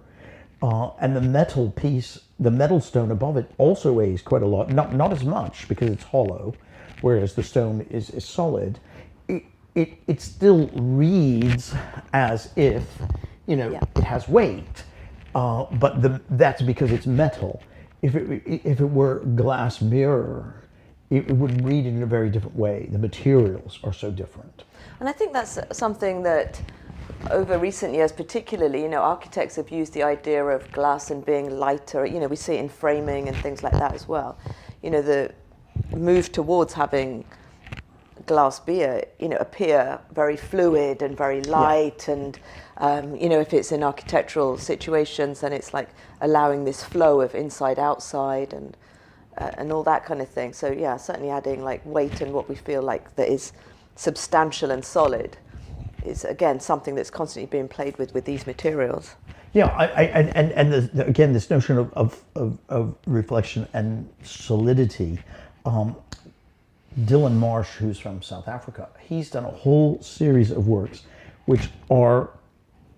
and the metal piece, the metal stone above it also weighs quite a lot. Not as much because it's hollow, whereas the stone is solid. It still reads as if, it has weight, but that's because it's metal. If it were glass mirror, it would read in a very different way. The materials are so different. And I think that's something that over recent years particularly, architects have used the idea of glass and being lighter. We see it in framing and things like that as well. The move towards having glass appear very fluid and very light, and if it's in architectural situations, then it's like allowing this flow of inside outside and all that kind of thing. So yeah, certainly adding like weight and what we feel like that is substantial and solid is again something that's constantly being played with these materials. Yeah, again, this notion of reflection and solidity. Dylan Marsh, who's from South Africa, he's done a whole series of works which are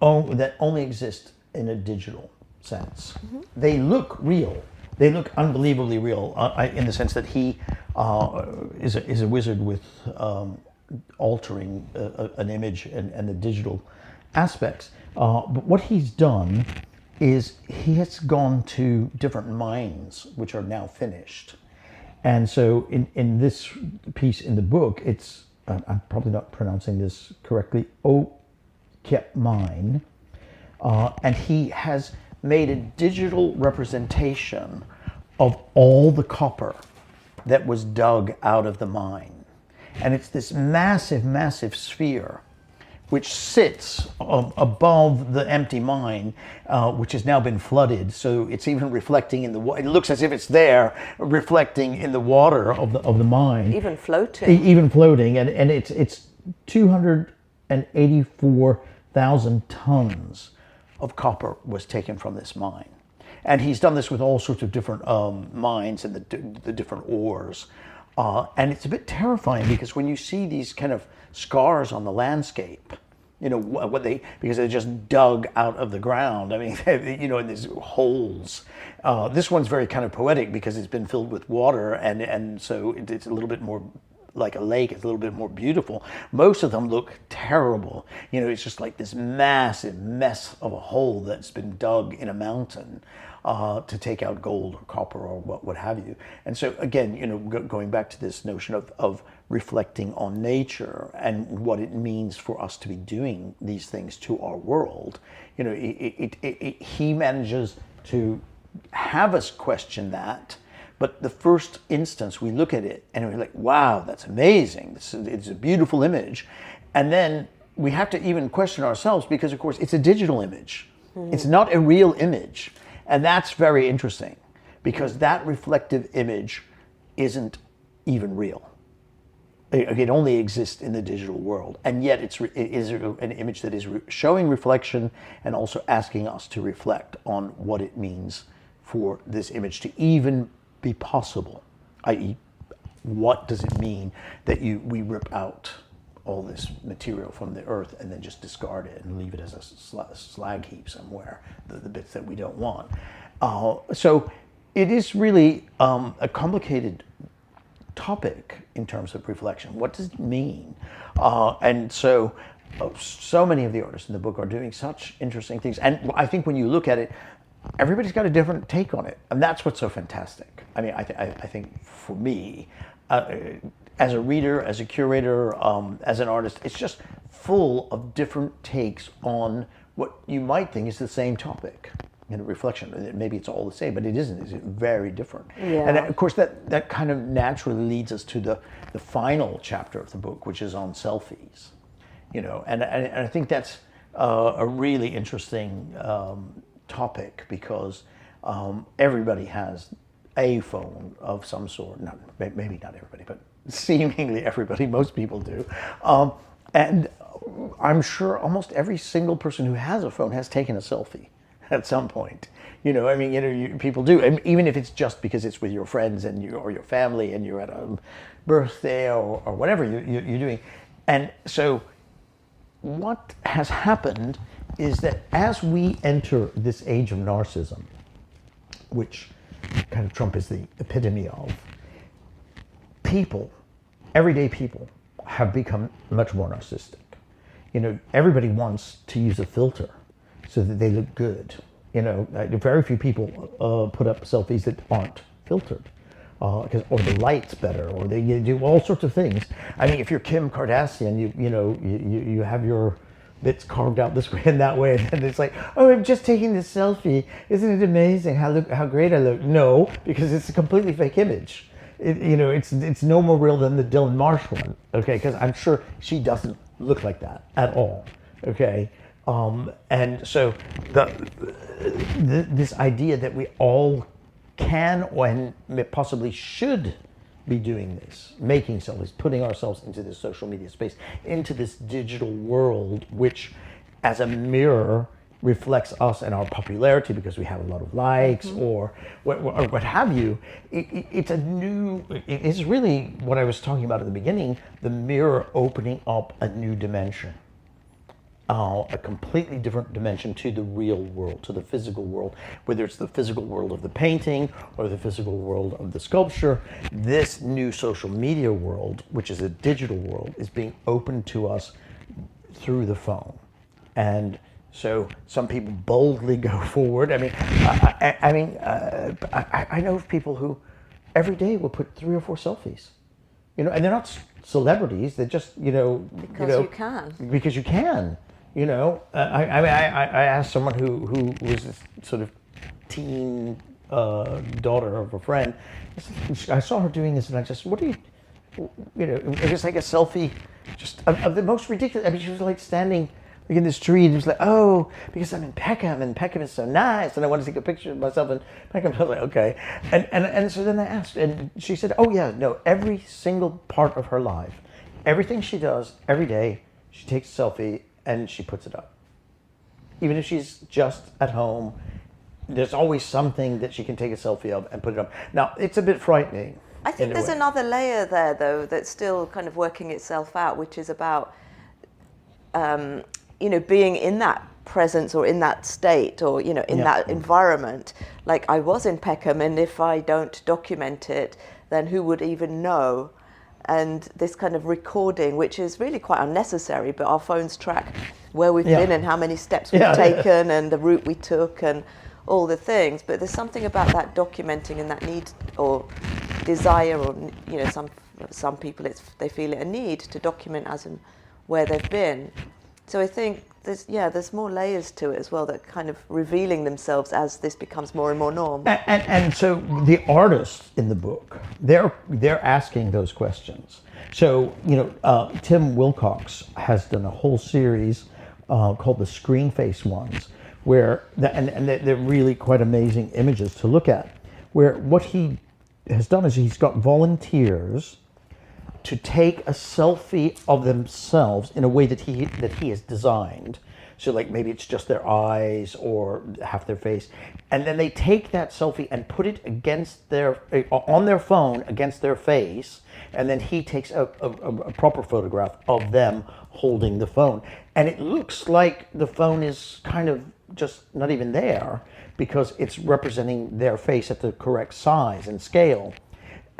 that only exist in a digital sense. Mm-hmm. They look real. They look unbelievably real in the sense that he is a wizard with altering an image and the digital aspects. But what he's done is he has gone to different mines which are now finished. And so in this piece in the book, it's, I'm probably not pronouncing this correctly, Eyck mine. And he has made a digital representation of all the copper that was dug out of the mine. And it's this massive, massive sphere which sits above the empty mine, which has now been flooded. So it's even reflecting in the water. It looks as if it's there, reflecting in the water of the mine. Even floating. Even floating, and it's 284,000 tons of copper was taken from this mine. And he's done this with all sorts of different mines and the different ores. And it's a bit terrifying because when you see these kind of scars on the landscape, because they just dug out of the ground. I mean, in these holes. This one's very kind of poetic because it's been filled with water, and so it's a little bit more like a lake. It's a little bit more beautiful. Most of them look terrible. It's just like this massive mess of a hole that's been dug in a mountain to take out gold or copper or what have you. And so again, going back to this notion of reflecting on nature and what it means for us to be doing these things to our world, he manages to have us question that. But the first instance, we look at it and we're like, wow, that's amazing. It's a beautiful image. And then we have to even question ourselves because, of course, it's a digital image. Mm-hmm. It's not a real image. And that's very interesting because that reflective image isn't even real. It only exists in the digital world. And yet it is an image that is showing reflection and also asking us to reflect on what it means for this image to even be possible, i.e., what does it mean that we rip out all this material from the earth and then just discard it and leave it as a slag heap somewhere, the bits that we don't want. So it is really a complicated topic in terms of reflection. What does it mean? And so many of the artists in the book are doing such interesting things. And I think when you look at it, everybody's got a different take on it. And that's what's so fantastic. I mean, I think for me, as a reader, as a curator, as an artist, it's just full of different takes on what you might think is the same topic. reflection. Maybe it's all the same, but it isn't. It's very different. Yeah. And of course, that kind of naturally leads us to the final chapter of the book, which is on selfies. And I think that's a really interesting topic, because everybody has a phone of some sort. Maybe not everybody, but seemingly everybody. Most people do. And I'm sure almost every single person who has a phone has taken a selfie at some point. People do, and even if it's just because it's with your friends or your family, and you're at a birthday or whatever you're doing. And so what has happened is that as we enter this age of narcissism, which kind of Trump is the epitome of, everyday people have become much more narcissistic. Everybody wants to use a filter so that they look good. Very few people put up selfies that aren't filtered, or the light's better, or they do all sorts of things. If you're Kim Kardashian, you have your bits carved out this way and that way, and it's like, oh, I'm just taking this selfie. Isn't it amazing how great I look? No, because it's a completely fake image. It's no more real than the Dylan Marsh one, okay? Because I'm sure she doesn't look like that at all, okay? And so this idea that we all can and possibly should be doing this, making selfies, putting ourselves into this social media space, into this digital world, which as a mirror reflects us and our popularity because we have a lot of likes, or what have you. It's really what I was talking about at the beginning, the mirror opening up a new dimension. A completely different dimension to the real world, to the physical world, whether it's the physical world of the painting or the physical world of the sculpture. This new social media world, which is a digital world, is being opened to us through the phone. And so some people boldly go forward. I know of people who every day will put 3 or 4 selfies, and they're not celebrities. They're just, Because you can. Because you can. I asked someone who was this sort of teen daughter of a friend. I saw her doing this, and I just, what do you, it was like a selfie, just of the most ridiculous. She was like standing in the street, and it was like, oh, because I'm in Peckham, and Peckham is so nice, and I want to take a picture of myself in Peckham. I was like, okay, and so then I asked, and she said, oh yeah, no, every single part of her life, everything she does every day, she takes a selfie and she puts it up. Even if she's just at home, there's always something that she can take a selfie of and put it up. Now, it's a bit frightening. I think there's another layer there, though, that's still kind of working itself out, which is about, being in that presence or in that state or, in that environment. Like I was in Peckham, and if I don't document it, then who would even know? And this kind of recording, which is really quite unnecessary, but our phones track where we've been and how many steps we've taken and the route we took and all the things. But there's something about that documenting and that need or desire, or some people they feel it a need to document as and where they've been. So I think there's more layers to it as well, that kind of revealing themselves as this becomes more and more norm. And so the artists in the book, they're asking those questions. So Tim Wilcox has done a whole series called the Screen Face Ones, where they're really quite amazing images to look at. Where what he has done is he's got volunteers to take a selfie of themselves in a way that he has designed. So like maybe it's just their eyes or half their face. And then they take that selfie and put it on their phone against their face. And then he takes a proper photograph of them holding the phone. And it looks like the phone is kind of just not even there, because it's representing their face at the correct size and scale.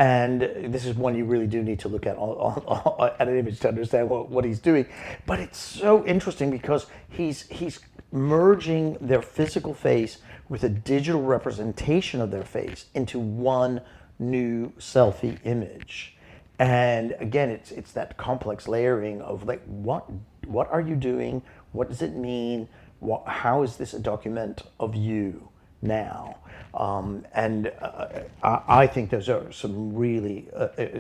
And this is one you really do need to look at an image to understand what he's doing. But it's so interesting because he's merging their physical face with a digital representation of their face into one new selfie image. And again, it's that complex layering of like, what are you doing? What does it mean? How is this a document of you? now. I think those are some really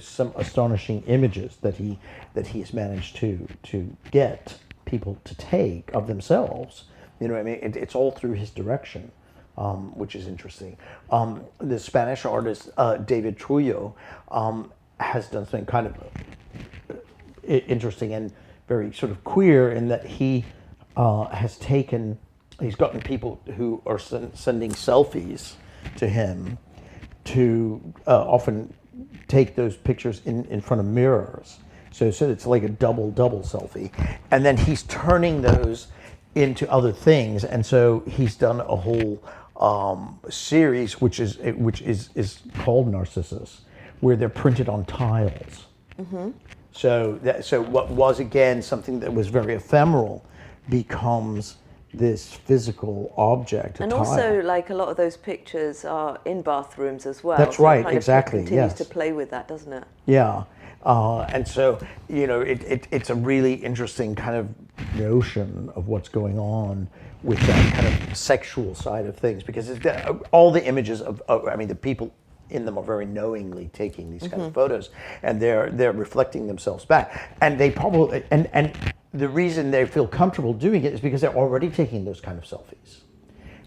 some astonishing images that he has managed to get people to take of themselves. You know what I mean? It's all through his direction, which is interesting. The Spanish artist David Trujillo has done something kind of interesting and very sort of queer in that he he's gotten people who are sending selfies to him to often take those pictures in front of mirrors. So it's like a double selfie, and then he's turning those into other things. And so he's done a whole series which is called Narcissus, where they're printed on tiles. Mm-hmm. So what was again something that was very ephemeral becomes this physical object. And also, like, a lot of those pictures are in bathrooms as well. That's so right, it kind exactly. Of continues yes. to play with that, doesn't it? Yeah, and so it's a really interesting kind of notion of what's going on with that kind of sexual side of things, because all the images of the people in them are very knowingly taking these kind of photos, and they're reflecting themselves back, and they probably and the reason they feel comfortable doing it is because they're already taking those kind of selfies,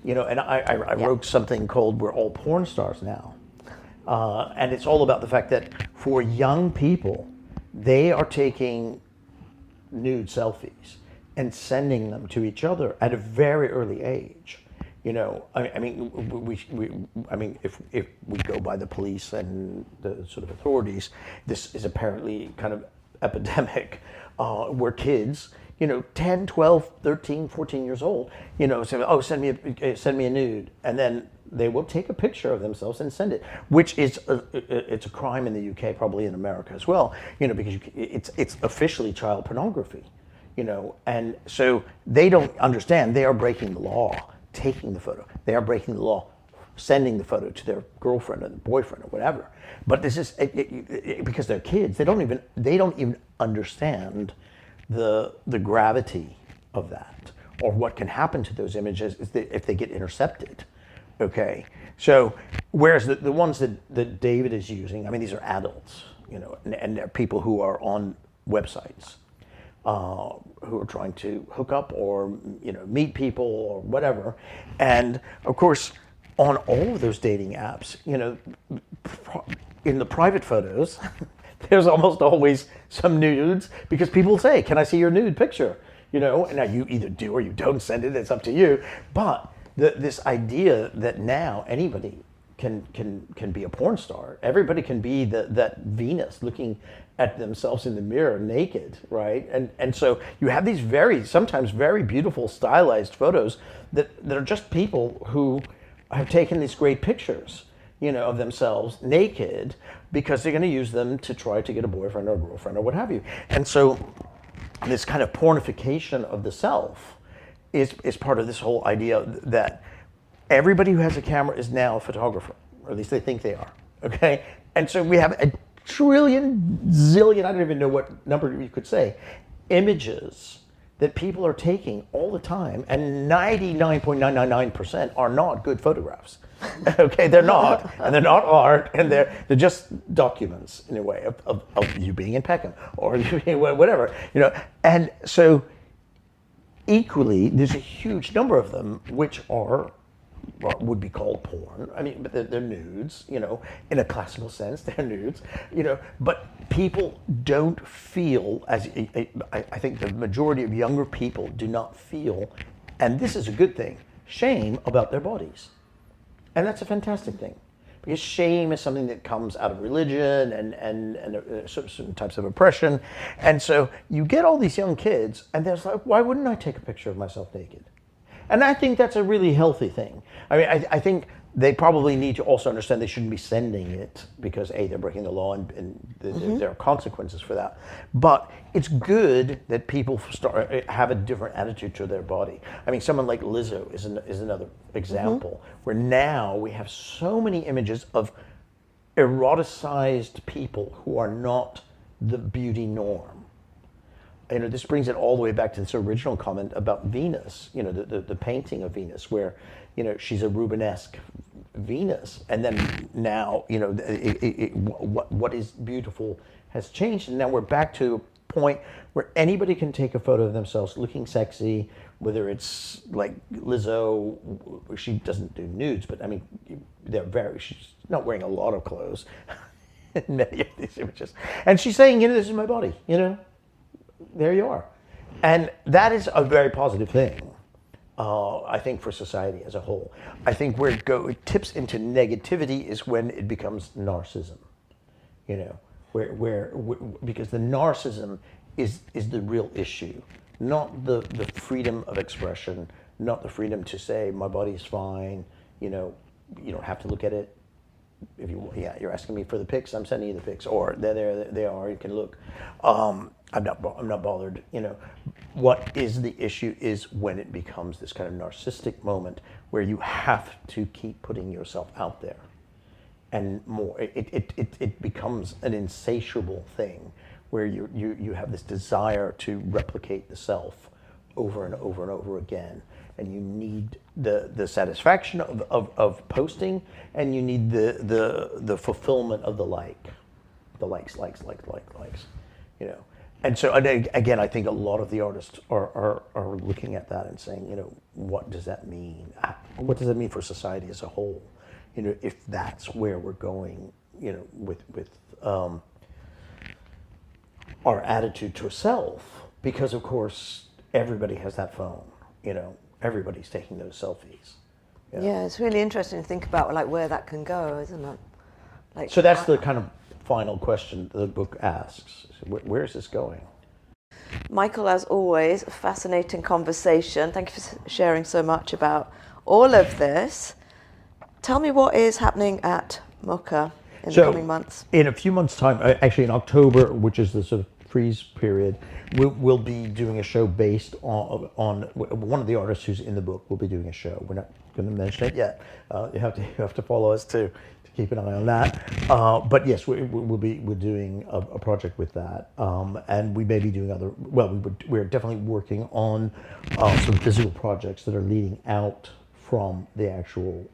and I wrote something called "We're All Porn Stars Now," and it's all about the fact that for young people, they are taking nude selfies and sending them to each other at a very early age. If we go by the police and the sort of authorities, this is apparently kind of epidemic, where kids, 10, 12, 13, 14 years old, say, oh, send me a nude, and then they will take a picture of themselves and send it, which is it's a crime in the UK, probably in America as well, because it's officially child pornography, and so they don't understand they are breaking the law taking the photo. They are breaking the law sending the photo to their girlfriend or boyfriend or whatever. But this is because they're kids. They don't even understand the gravity of that, or what can happen to those images if they get intercepted. Okay, so whereas the ones that David is using, these are adults, and they're people who are on websites, who are trying to hook up or meet people or whatever, and of course on all of those dating apps, in the private photos, there's almost always some nudes, because people say, "Can I see your nude picture?" And now you either do or you don't send it. It's up to you. But this idea that now anybody can be a porn star. Everybody can be that Venus looking at themselves in the mirror naked, right? And so you have these sometimes very beautiful stylized photos that are just people who have taken these great pictures, of themselves naked, because they're going to use them to try to get a boyfriend or a girlfriend or what have you. And so this kind of pornification of the self is part of this whole idea that everybody who has a camera is now a photographer, or at least they think they are, okay? And so we have a trillion, zillion, I don't even know what number you could say, images that people are taking all the time, and 99.999% are not good photographs. Okay, they're not, and they're not art, and they're just documents in a way of you being in Peckham or you being whatever, And so equally, there's a huge number of them which are what would be called porn. But they're nudes, in a classical sense, they're nudes, but people don't feel, as I think the majority of younger people do not feel, and this is a good thing, shame about their bodies. And that's a fantastic thing, because shame is something that comes out of religion and certain types of oppression. And so you get all these young kids, and they're like, why wouldn't I take a picture of myself naked? And I think that's a really healthy thing. I think they probably need to also understand they shouldn't be sending it because they're breaking the law and there are consequences for that. But it's good that people have a different attitude to their body. Someone like Lizzo is another example, where now we have so many images of eroticized people who are not the beauty norm. this brings it all the way back to this original comment about Venus, the painting of Venus, where, she's a Rubenesque Venus. And then now, what is beautiful has changed. And now we're back to a point where anybody can take a photo of themselves looking sexy, whether it's like Lizzo, she doesn't do nudes, but I mean, she's not wearing a lot of clothes in many of these images. And she's saying, this is my body, there you are. And that is a very positive thing, I think, for society as a whole. I think where it tips into negativity is when it becomes narcissism, because the narcissism is the real issue, not the freedom of expression, not the freedom to say my body's fine, you don't have to look at it. If you're asking me for the pics, I'm sending you the pics, or there they are, you can look. I'm not bothered. What is the issue is when it becomes this kind of narcissistic moment where you have to keep putting yourself out there, and more. It becomes an insatiable thing where you have this desire to replicate the self over and over and over again. And you need the satisfaction of posting, and you need the fulfillment of the likes. And so again, I think a lot of the artists are looking at that and saying, what does that mean? What does that mean for society as a whole? If that's where we're going, with our attitude to self, because of course everybody has that phone, everybody's taking those selfies. Yeah, it's really interesting to think about where that can go, isn't it? So that's the kind of final question the book asks. Where is this going? Michael, as always, a fascinating conversation. Thank you for sharing so much about all of this. Tell me what is happening at MOCA in the coming months. In a few months' time, actually in October, which is the sort of freeze period, we'll be doing a show based on one of the artists who's in the book. Will be doing a show. We're not going to mention it yet. You have to follow us to keep an eye on that. But yes, we're doing a project with that, and we may be doing other. Well, we're definitely working on some physical projects that are leading out from the actual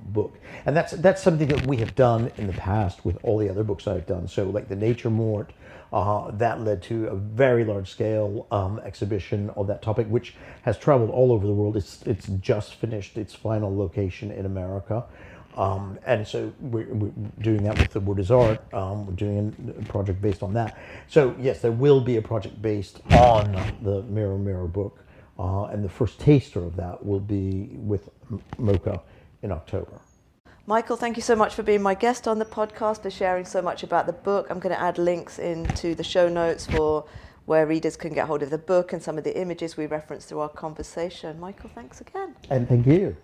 book, and that's something that we have done in the past with all the other books I've done. So like the Nature Mort. That led to a very large-scale exhibition of that topic, which has traveled all over the world. It's just finished its final location in America, and so we're doing that with The Word is Art. We're doing a project based on that. So yes, there will be a project based on the Mirror Mirror book, and the first taster of that will be with MOCA in October. Michael, thank you so much for being my guest on the podcast, for sharing so much about the book. I'm going to add links into the show notes for where readers can get hold of the book and some of the images we referenced through our conversation. Michael, thanks again. And thank you.